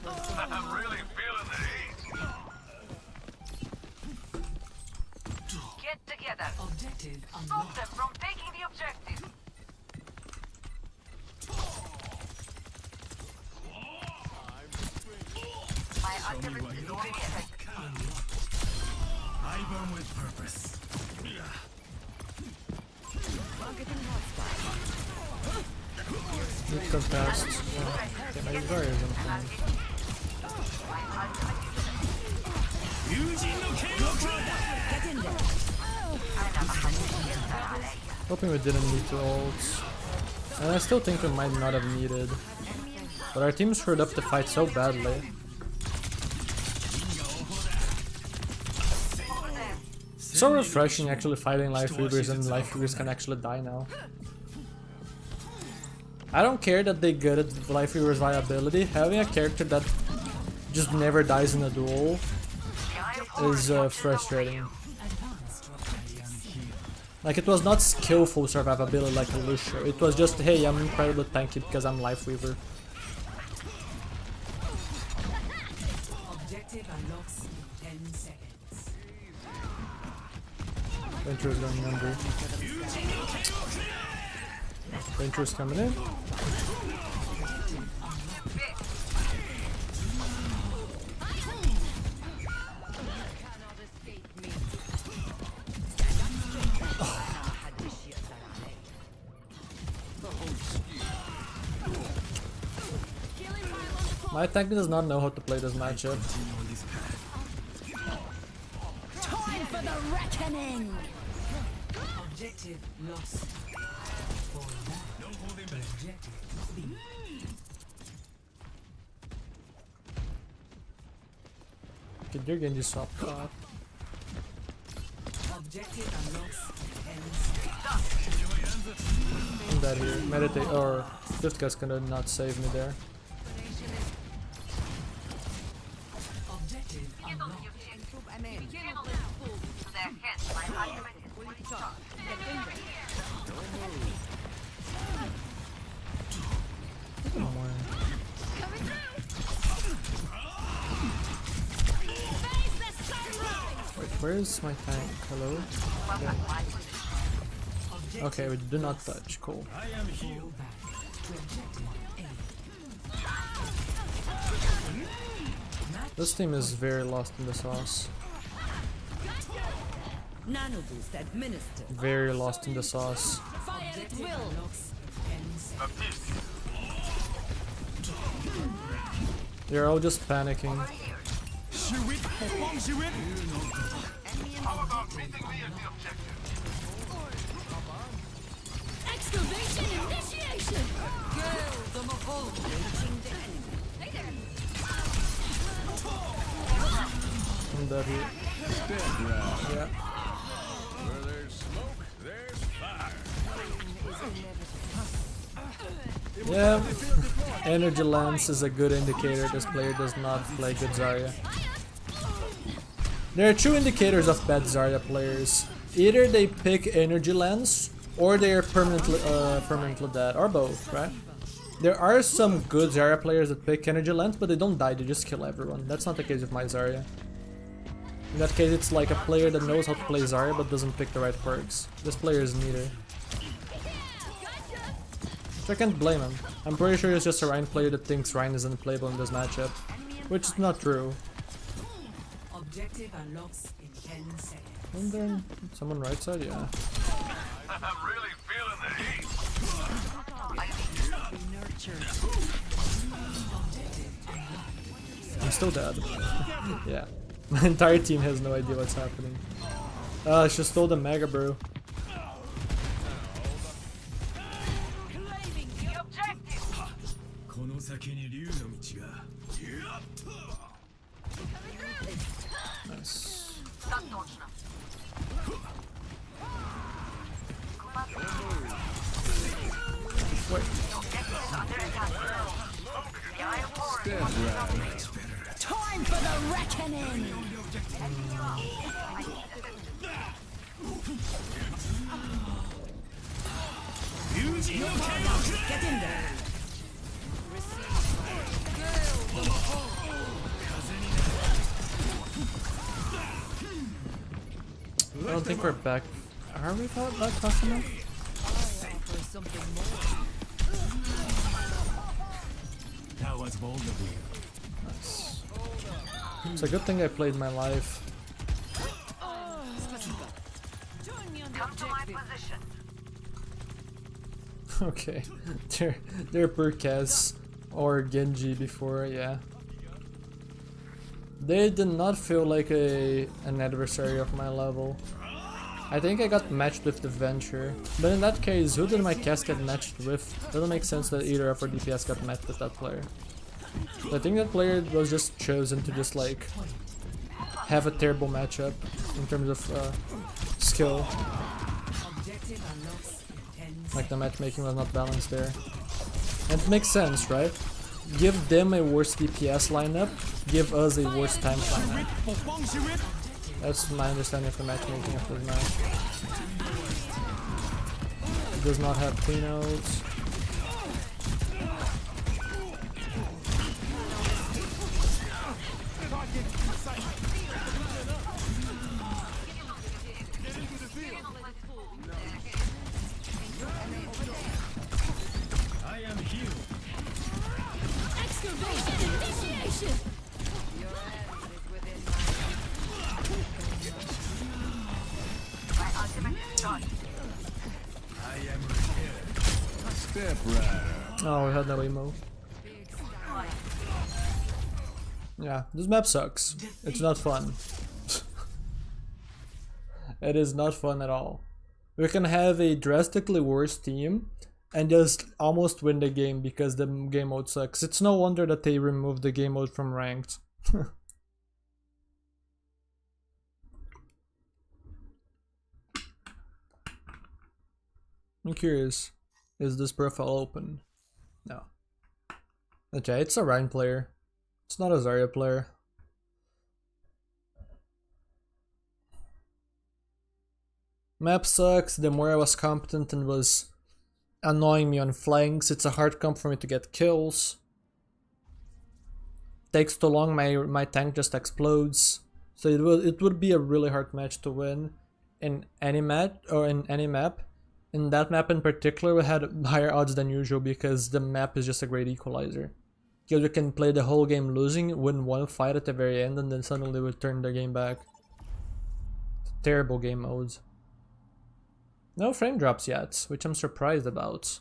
I'm really feeling the heat. Get together. Objective Stop unlocked. them from taking the objective. My ultimate is already effective. I burn with purpose. Need to fast. Okay, my Zarya is on time. Hoping we didn't need to ult. And I still think we might not have needed. But our team screwed up the fight so badly. So refreshing actually fighting life weavers, and life weavers can actually die now. I don't care that they good at life weavers viability. Having a character that just never dies in a duel is frustrating. Like, it was not skillful survivability like a Lucio. It was just, hey, I'm incredibly tanky because I'm life weaver. Objective unlocks in 10 seconds. Venture's going under. Venture's coming in. Cannot escape me. My tank does not know how to play this matchup. Time for the reckoning! Objective lost. For now, objective B. Get your Genji swap caught. Objective unlocks in 10 seconds. I'm dead here. Meditate, or this guy's gonna not save me there. Objective unlocked. Wait, where is my tank? Hello? Okay, we do not touch. Cool. Fall back to objective A. This team is very lost in the sauce. Nano boost administered. Very lost in the sauce. Fire at will! Unlocks in 10 seconds. They're all just panicking. How about meeting me at the objective? Excavation initiation! Girls on the whole. Reaching the enemy. Hey there! I'm dead here. Yeah. Where there's smoke, there's fire. Yeah. Energy Lance is a good indicator this player does not play good Zarya. There are two indicators of bad Zarya players. Either they pick Energy Lance, or they are permanently dead, or both, right? There are some good Zarya players that pick Energy Lance, but they don't die, they just kill everyone. That's not the case with my Zarya. In that case, it's like a player that knows how to play Zarya but doesn't pick the right perks. This player is neither. So I can't blame him. I'm pretty sure he's just a Ryan player that thinks Ryan is unplayable in this matchup, which is not true. Objective unlocks in 10 seconds. And then someone right side, yeah. I'm really feeling the heat. I'm still dead. Yeah. My entire team has no idea what's happening. She stole the Mega Brew. Claiming the objective. この先に竜の道が。 Nice. Так точно. Wait. Time for the reckoning! Get in there! Girls on the whole. I don't think we're back. Are we back fast enough? For something more. That was bold of you. It's a good thing I played my life. Join me on the Come to my objective. position. Okay, they're Perkaz or Genji before, yeah. They did not feel like an adversary of my level. I think I got matched with the Venture, but in that case, who did my cast get matched with? Doesn't make sense that either of our DPS got matched with that player. So I think that player was just chosen to just like have a terrible matchup in terms of skill. Objective unlocks in 10 Like the matchmaking was not balanced there. And it makes sense, right? Give them a worse DPS lineup, give us a worse tank lineup. That's my understanding of the matchmaking of this match. It does not have clean outs. I am here. Excavation initiation. Your end is within My ultimate is done. I am here. Step right. Oh, we had no emo. Yeah, this map sucks. It's not fun. It is not fun at all. We can have a drastically worse team and just almost win the game because the game mode sucks. It's no wonder that they removed the game mode from ranked. I'm curious, is this profile open? No. Okay, it's a Rhine player. It's not a Zarya player. Map sucks. The more I was competent and was annoying me on flanks, it's a hard comp for me to get kills. Takes too long, my tank just explodes. So it would be a really hard match to win in any match or in any map. In that map in particular, we had higher odds than usual because the map is just a great equalizer. Because we can play the whole game losing, win one fight at the very end, and then suddenly we turn the game back. Terrible game modes. No frame drops yet, which I'm surprised about.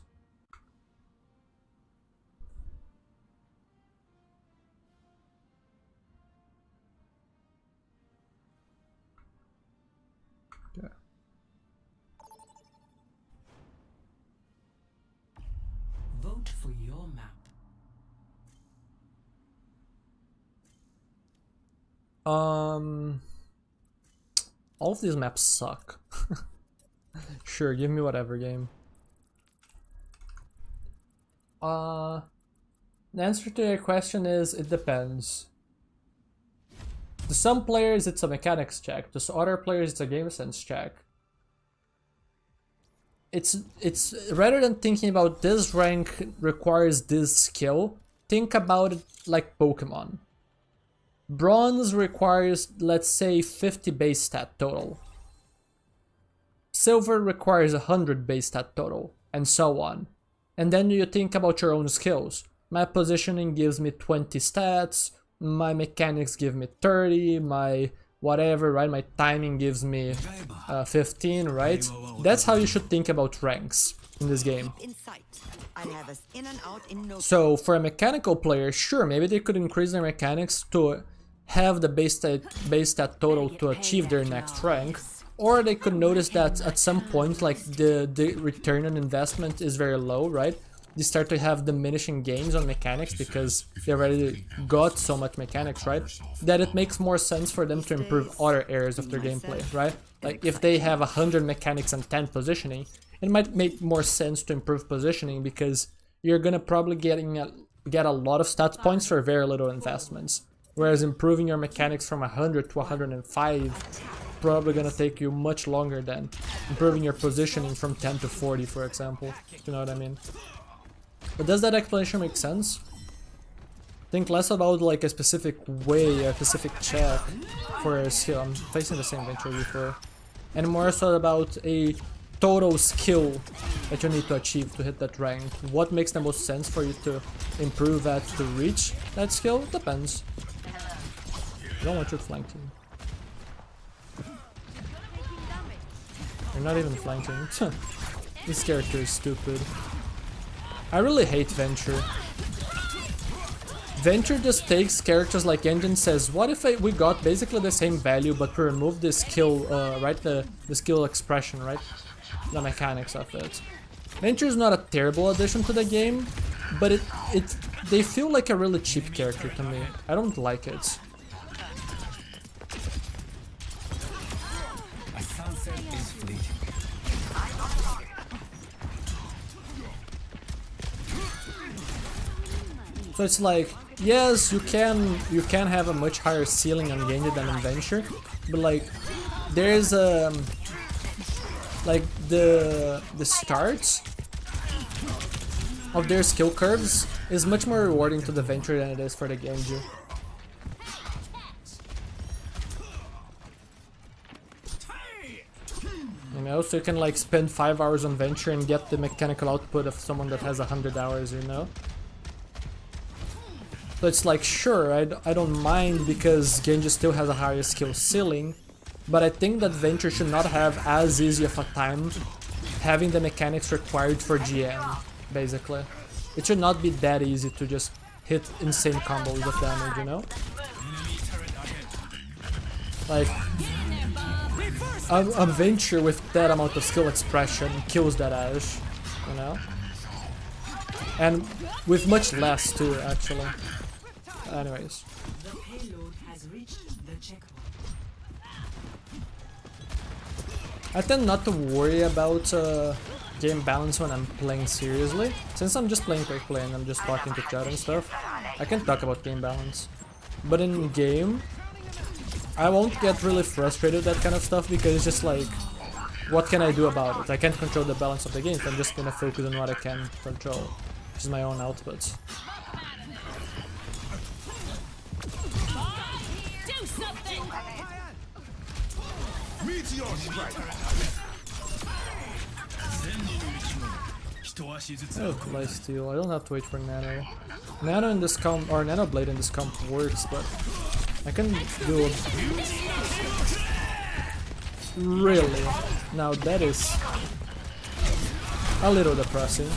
Okay. Vote for your map. All of these maps suck. Sure, give me whatever game. The answer to your question is it depends. To some players it's a mechanics check, to other players it's a game sense check. It's rather than thinking about this rank requires this skill, think about it like Pokemon. Bronze requires, let's say, 50 base stat total. Silver requires 100 base stat total, and so on. And then you think about your own skills. My positioning gives me 20 stats, my mechanics give me 30, my whatever, right? My timing gives me 15, right? That's how you should think about ranks in this game. In sight. I'll have us in and out in no So for a mechanical player, sure, maybe they could increase their mechanics to have the base stat total to achieve their next rank, or they could notice that at some point, like the return on investment is very low, right? They start to have diminishing gains on mechanics because they already got so much mechanics, right? That it makes more sense for them to improve other areas of their gameplay, right? Like if they have 100 mechanics and 10 positioning, it might make more sense to improve positioning because you're gonna probably get a lot of stats points for very little investments. Whereas improving your mechanics from 100 to 105 probably gonna take you much longer than improving your positioning from 10 to 40, for example. You know what I mean? But does that explanation make sense? Think less about like a specific way, a specific check for a skill. I'm facing the same venture before. and more so about a total skill that you need to achieve to hit that rank. What makes the most sense for you to improve at to reach that skill? Depends. I don't want you flanking. You're not even flanking. This character is stupid. I really hate Venture. Venture just takes characters like Genji and says, what if we got basically the same value but we remove the skill, right? The skill expression, right? The mechanics of it. Venture is not a terrible addition to the game, but they feel like a really cheap character to me. I don't like it. So it's like, yes, you can have a much higher ceiling on Genji than in Venture, but like there's like the start of their skill curves is much more rewarding to the Venture than it is for the Genji. You know, so you can like spend 5 hours on Venture and get the mechanical output of someone that has 100 hours, you know? So it's like, sure, I don't mind because Genji still has a higher skill ceiling, but I think that Venture should not have as easy of a time having the mechanics required for GM, basically. It should not be that easy to just hit insane combos of damage, you know? Like, a Venture with that amount of skill expression kills that Ashe, you know? And with much less too, actually. Anyways. The payload has reached the checkpoint. I tend not to worry about game balance when I'm playing seriously. Since I'm just playing quick play and I'm just talking to chat and stuff, I can't talk about game balance. But in game, I won't get really frustrated with that kind of stuff because it's just like, what can I do about it? I can't control the balance of the game, so I'm just gonna focus on what I can control, which is my own outputs. Oh, lifesteal. I don't have to wait for Nano. Nano in this comp, or Nano Blade in this comp works, but I can do really. Now that is a little depressing.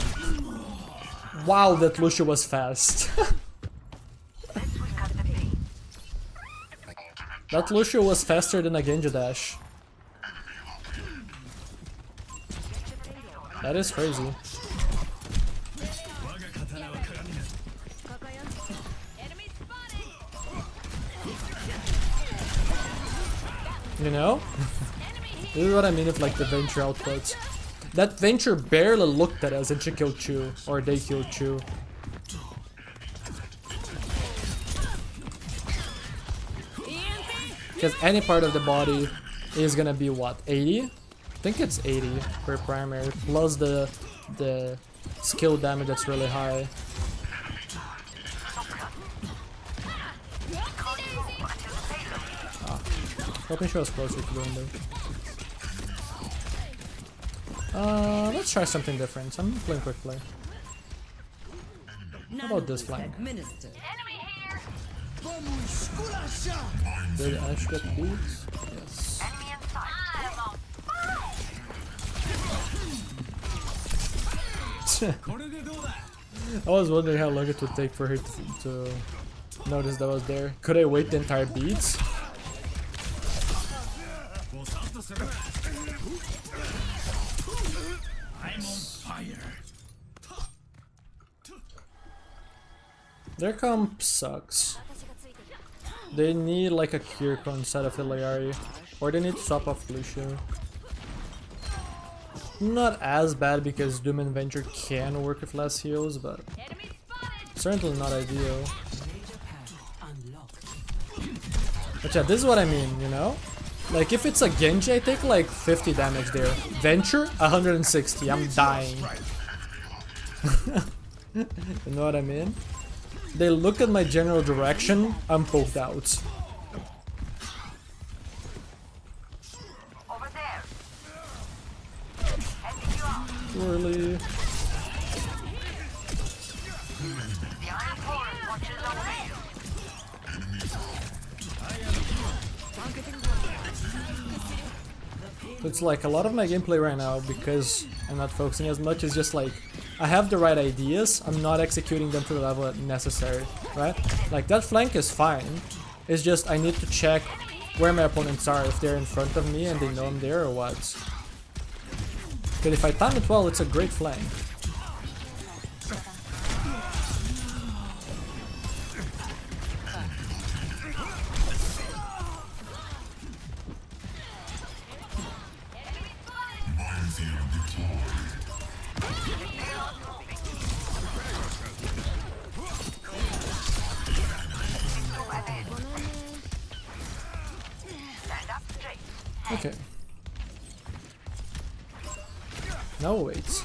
Wow, that Lucio was fast. That Lucio was faster than a Genji dash. That is crazy. You know? This is what I mean with like the Venture outputs. That Venture barely looked at us and she killed Chu, or they killed Chu. Because any part of the body is gonna be what, 80? I think it's 80 per primary, plus the skill damage that's really high. Hoping she was closer to the window. Let's try something different. I'm playing quick play. How about this flank? Did Ashe get beat? Yes. I was wondering how long it would take for her to notice that I was there. Could I wait the entire beats? I'm on fire. Their comp sucks. They need like a Kiriko instead of Illari, or they need to swap off Lucio. Not as bad because Doom and Venture can work with less heals, but certainly not ideal. But yeah, this is what I mean, you know? Like if it's a Genji, I take like 50 damage there. Venture, 160, I'm dying. You know what I mean? They look at my general direction, I'm poked out. Over there. Too early. It's like a lot of my gameplay right now, because I'm not focusing as much, is just like I have the right ideas, I'm not executing them to the level necessary, right? Like that flank is fine, it's just I need to check where my opponents are, if they're in front of me and they know I'm there or what. Because if I time it well, it's a great flank. Okay. No, wait.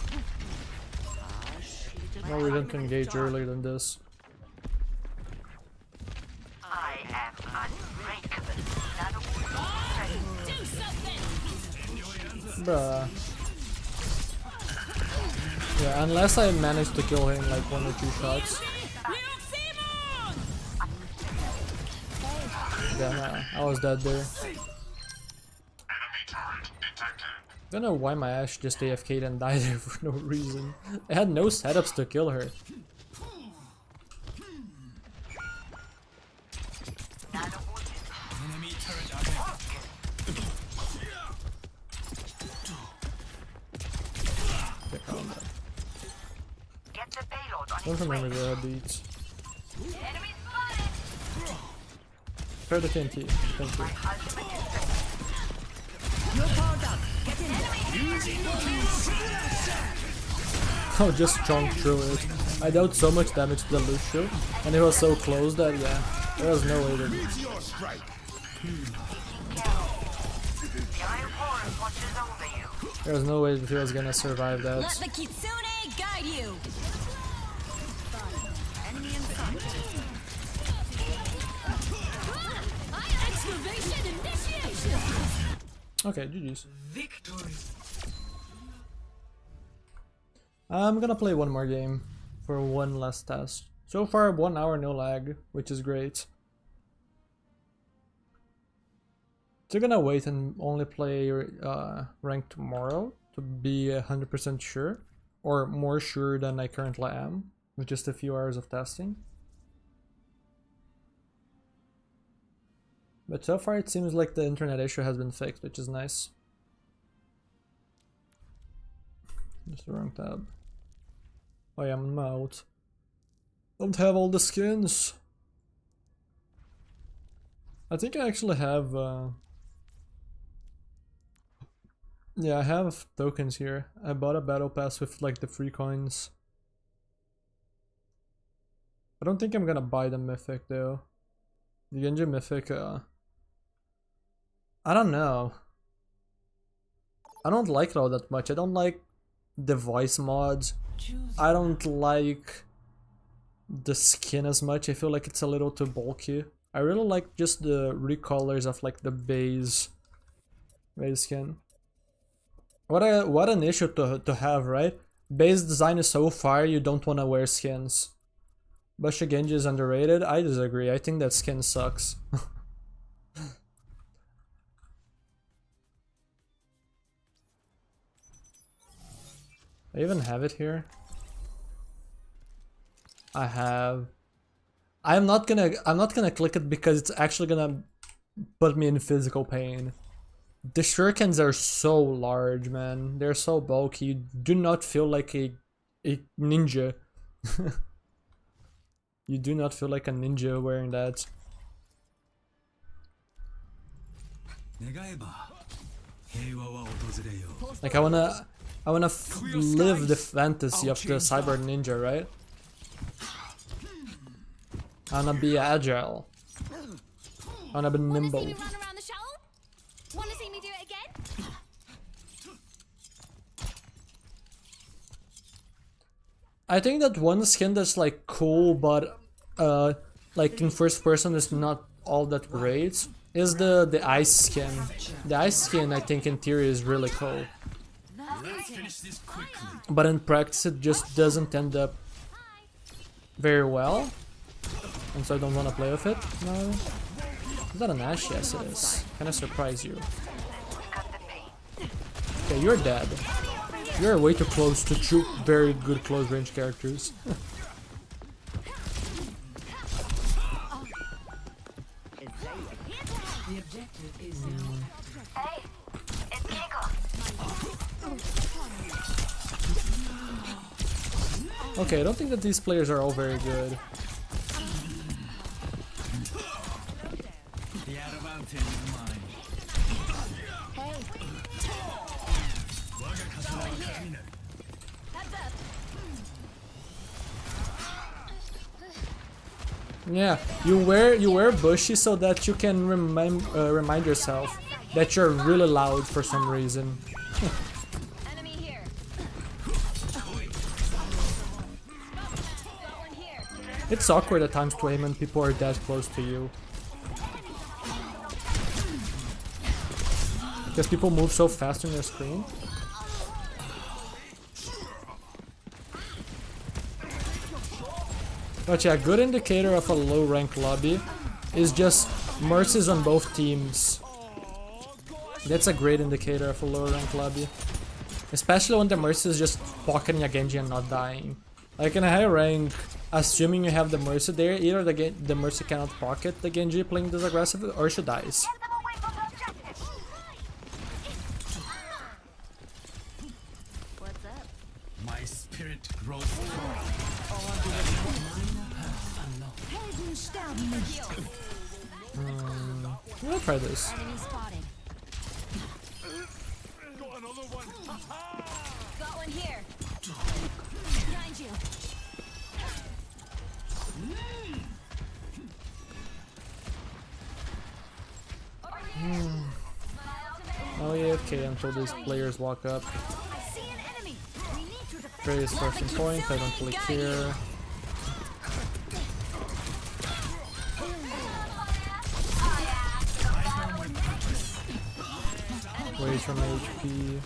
No reason to engage earlier than this. I am unbreakable. Bruh. Yeah, unless I manage to kill him like 1 or 2 shots. Damn, I was dead there. Don't know why my Ashe just AFK'd and died there for no reason. I had no setups to kill her. Don't remember the beats. Try the TNT. Thank you. Oh, just chunk through it. I dealt so much damage to the Lucio, and it was so close that, yeah, there was no way to do it. There was no way that he was gonna survive that. Let the Kitsune guide you. Excavation initiation. Okay, GG's. Victory. I'm gonna play one more game for one last test. So far, 1 hour no lag, which is great. So gonna wait and only play ranked tomorrow to be 100% sure, or more sure than I currently am, with just a few hours of testing. But so far it seems like the internet issue has been fixed, which is nice. Just the wrong tab. Oh yeah, I'm out. Don't have all the skins. I think I actually have yeah, I have tokens here. I bought a battle pass with like the free coins. I don't think I'm gonna buy the mythic though. The Genji mythic, I don't know. I don't like it all that much. I don't like the voice mods. I don't like the skin as much. I feel like it's a little too bulky. I really like just the recolors of like the base skin. What an issue to have, right? Base design is so fire, you don't want to wear skins. But Genji is underrated? I disagree. I think that skin sucks. I even have it here. I have. I'm not gonna click it because it's actually gonna put me in physical pain. The shurikens are so large, man. They're so bulky. You do not feel like a ninja. You do not feel like a ninja wearing that. Like I wanna live the fantasy of the cyber ninja, right? I wanna be agile. I wanna be nimble. Wanna see me run around the show? Wanna see me do it again? I think that one skin that's like cool, but like in first person is not all that great, is the ice skin. The ice skin, I think in theory is really cool. finish this quickly. but in practice it just doesn't end up very well, and so I don't want to play with it. No, is that an Ashe? Yes, it is. Can I surprise you? Okay, you're dead. You're way too close to two very good close range characters. The objective is now. Okay, I don't think that these players are all very good. The adamant is mine. Yeah, you wear bushy so that you can remind yourself that you're really loud for some reason. Enemy here. It's awkward at times to aim when people are that close to you. Because people move so fast on your screen. But yeah, a good indicator of a low rank lobby is just mercies on both teams. That's a great indicator of a low rank lobby. Especially when the mercy is just pocketing a Genji and not dying. Like in a high rank, assuming you have the mercy there, either the mercy cannot pocket the Genji playing this aggressively, or she dies. What's up? My spirit grows strong. I'm gonna try this. Enemy spotted. Got one here. Behind you. Oh yeah, okay, until these players walk up. I see an enemy. We need to defend. Various first and point, I don't really care. Wait from HP.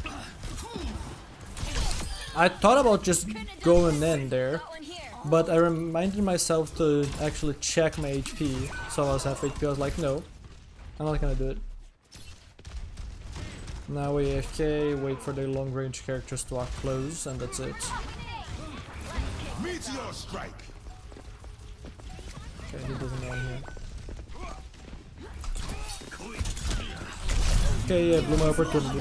I thought about just going in there, Got one here. but I reminded myself to actually check my HP, so I was half HP. I was like, no, I'm not gonna do it. Now we AFK, wait for the long range characters to walk close, and that's it. Meteor strike. Okay, he doesn't know I'm here. Okay, yeah, blew my opportunity.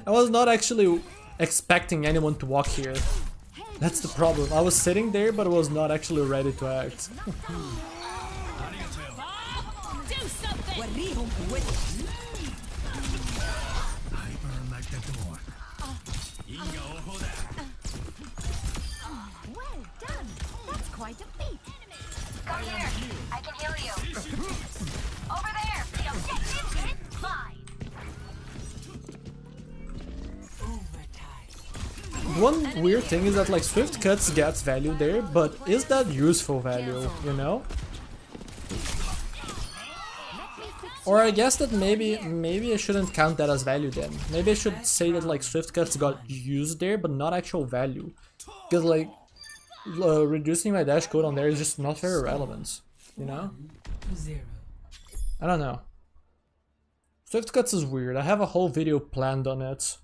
I was not actually expecting anyone to walk here. That's the problem. I was sitting there, but I was not actually ready to act. Do something. I burn like the door. Well done. That's quite a feat. Come here. I can heal you. Over there. The objective is mine. One weird thing is that like Swift Cuts gets value there, but is that useful value, you know? Or I guess that maybe I shouldn't count that as value then. Maybe I should say that like Swift Cuts got used there, but not actual value. Because like reducing my dash code on there is just not very relevant, you know? I don't know. Swift Cuts is weird. I have a whole video planned on it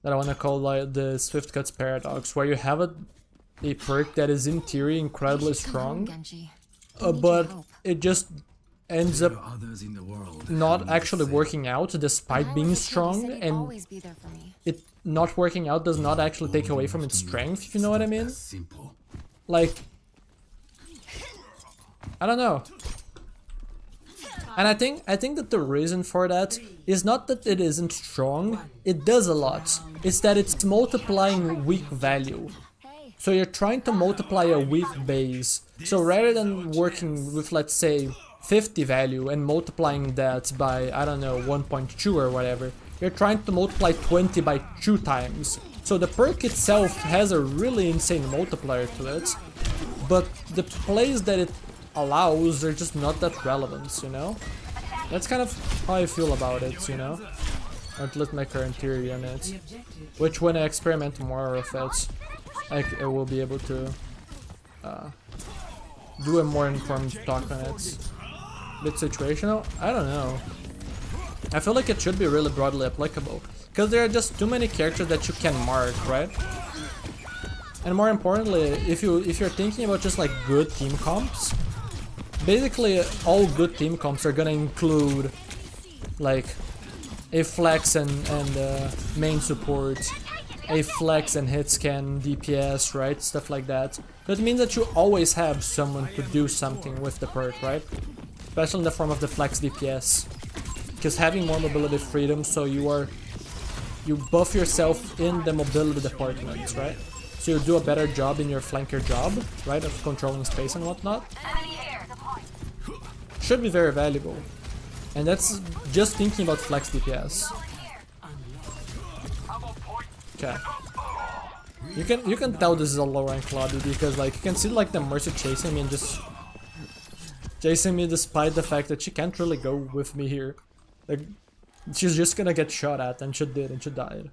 that I want to call like the Swift Cuts paradox, where you have a perk that is in theory incredibly strong, but it just ends up Others in the world. not actually working out despite being strong, and it not working out does not actually take away from its strength, if you know what I mean? Simple. Like, I don't know. And I think that the reason for that is not that it isn't strong, it does a lot. It's that it's multiplying weak value. So you're trying to multiply a weak base. So rather than working with, let's say, 50 value and multiplying that by, I don't know, 1.2 or whatever, you're trying to multiply 20 by 2 times. So the perk itself has a really insane multiplier to it, but the plays that it allows are just not that relevant, you know? That's kind of how I feel about it, you know? or at least my current tier units. Which when I experiment more of it, I will be able to do a more informed talk on it. Bit situational? I don't know. I feel like it should be really broadly applicable. Because there are just too many characters that you can mark, right? And more importantly, if you're thinking about just like good team comps, basically all good team comps are gonna include like a flex and main support, a flex and hit scan DPS, right? Stuff like that. That means that you always have someone to do something with the perk, right? Especially in the form of the flex DPS. Because having more mobility freedom, so you buff yourself in the mobility departments, right? So you do a better job in your flanker job, right? Of controlling space and whatnot. Should be very valuable. And that's just thinking about flex DPS. Okay. You can tell this is a low rank lobby because like you can see like the Mercy chasing me and just chasing me despite the fact that she can't really go with me here. Like she's just gonna get shot at, and she did, and she died.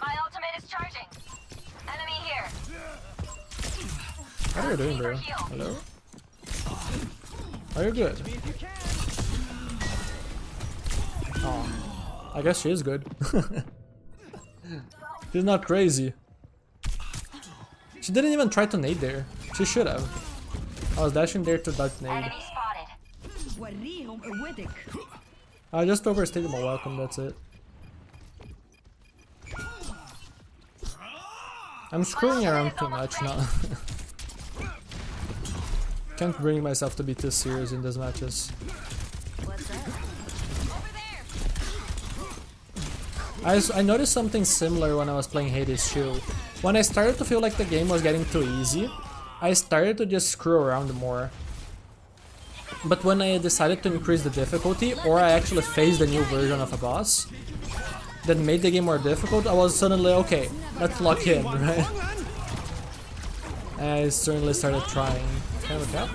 My ultimate is charging. Enemy here. What are you doing, bro? Hello? Are you good? Oh, I guess she is good. She's not crazy. She didn't even try to nade there. She should have. I was dashing there to dart nade. Enemy spotted. I just overstayed my welcome, that's it. I'm screwing around too much now. Can't bring myself to be too serious in these matches. What's that? Over there. I noticed something similar when I was playing Hades Shield. When I started to feel like the game was getting too easy, I started to just screw around more. But when I decided to increase the difficulty, or I actually faced a new version of a boss that made the game more difficult, I was suddenly okay, let's lock in, right? And I certainly started trying. Can I look up?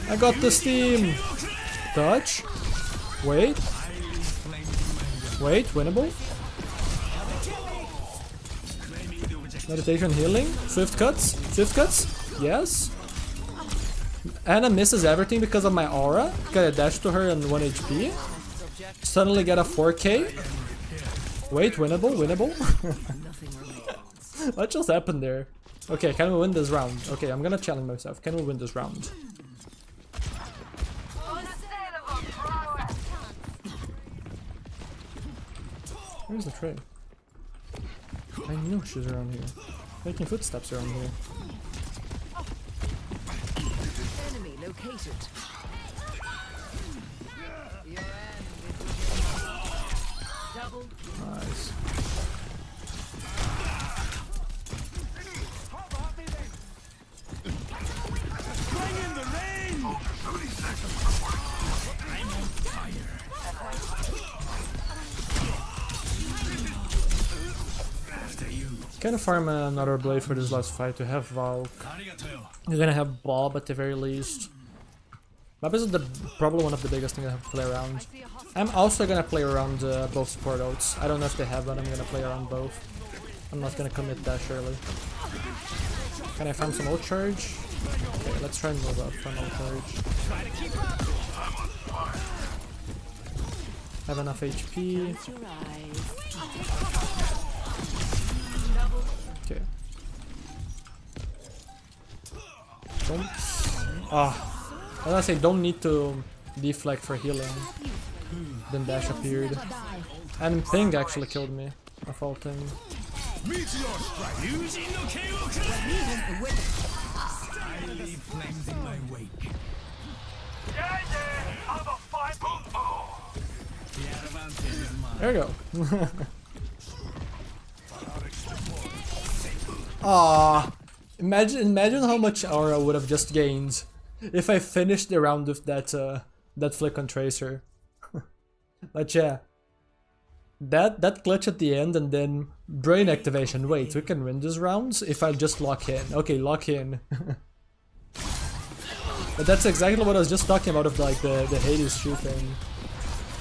I got the steam! Touch? Wait. Wait, winnable? Meditation healing? Swift cuts? Swift cuts? Yes. Anna misses everything because of my aura. Because I dashed to her on 1 HP. Suddenly get a 4K. Wait, winnable? Winnable? What just happened there? Okay, can we win this round? Okay, I'm gonna challenge myself. Can we win this round? Where's the tray? I knew she was around here. Making footsteps around here. Enemy located. Double. Nice. Bring in the rain! I'm on fire. Can farm another blade for this last fight to have Valk. You're gonna have Bob at the very least. Bob is probably one of the biggest things I have to play around. I'm also gonna play around both support ults. I don't know if they have, but I'm gonna play around both. I'm not gonna commit that early. Can I farm some ult charge? Okay, let's try and move up from ult charge. Have enough HP. Okay. Don't. I was gonna say don't need to deflect for healing. Then dash appeared. And Ping actually killed me. I faulting. Meteor strike! Styly flames in my wake. The advantage is mine. There you go. Ah, imagine how much aura I would have just gained if I finished the round with that that flick on Tracer. But yeah, that glitch at the end and then brain activation. Wait, we can win these rounds if I just lock in. Okay, lock in. But that's exactly what I was just talking about of like the Hades shoe thing.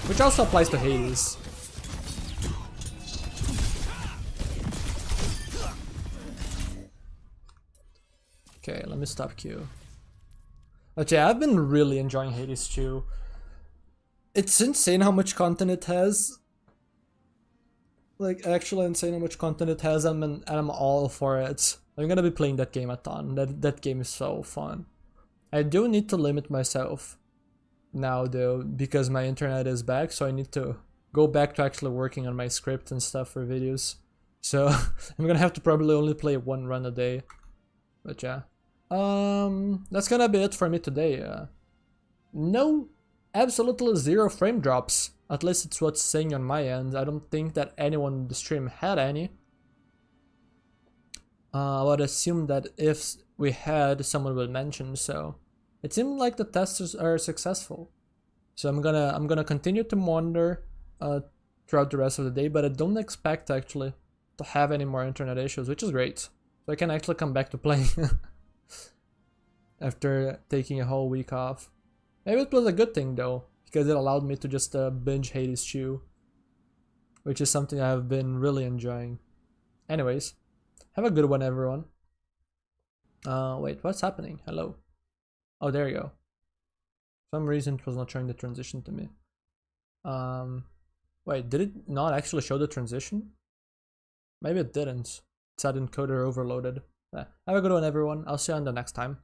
Which also applies to Hades. Okay, let me stop Q. But yeah, I've been really enjoying Hades too. It's insane how much content it has. Like, actually insane how much content it has, and I'm all for it. I'm gonna be playing that game a ton. That game is so fun. I do need to limit myself now though, because my internet is back, so I need to go back to actually working on my script and stuff for videos. So I'm gonna have to probably only play 1 run a day. But yeah. That's gonna be it for me today. No, absolutely 0 frame drops. At least it's what's saying on my end. I don't think that anyone in the stream had any. I would assume that if we had, someone will mention, so it seemed like the tests are successful. So I'm gonna continue to monitor throughout the rest of the day, but I don't expect actually to have any more internet issues, which is great. So I can actually come back to playing after taking a whole week off. Maybe it was a good thing though, because it allowed me to just binge Hades 2, which is something I've been really enjoying. Anyways, have a good one, everyone. Wait, what's happening? Hello. Oh, there you go. For some reason it was not showing the transition to me. Wait, did it not actually show the transition? Maybe it didn't. It said encoder overloaded. Yeah. Have a good one, everyone. I'll see you on the next time.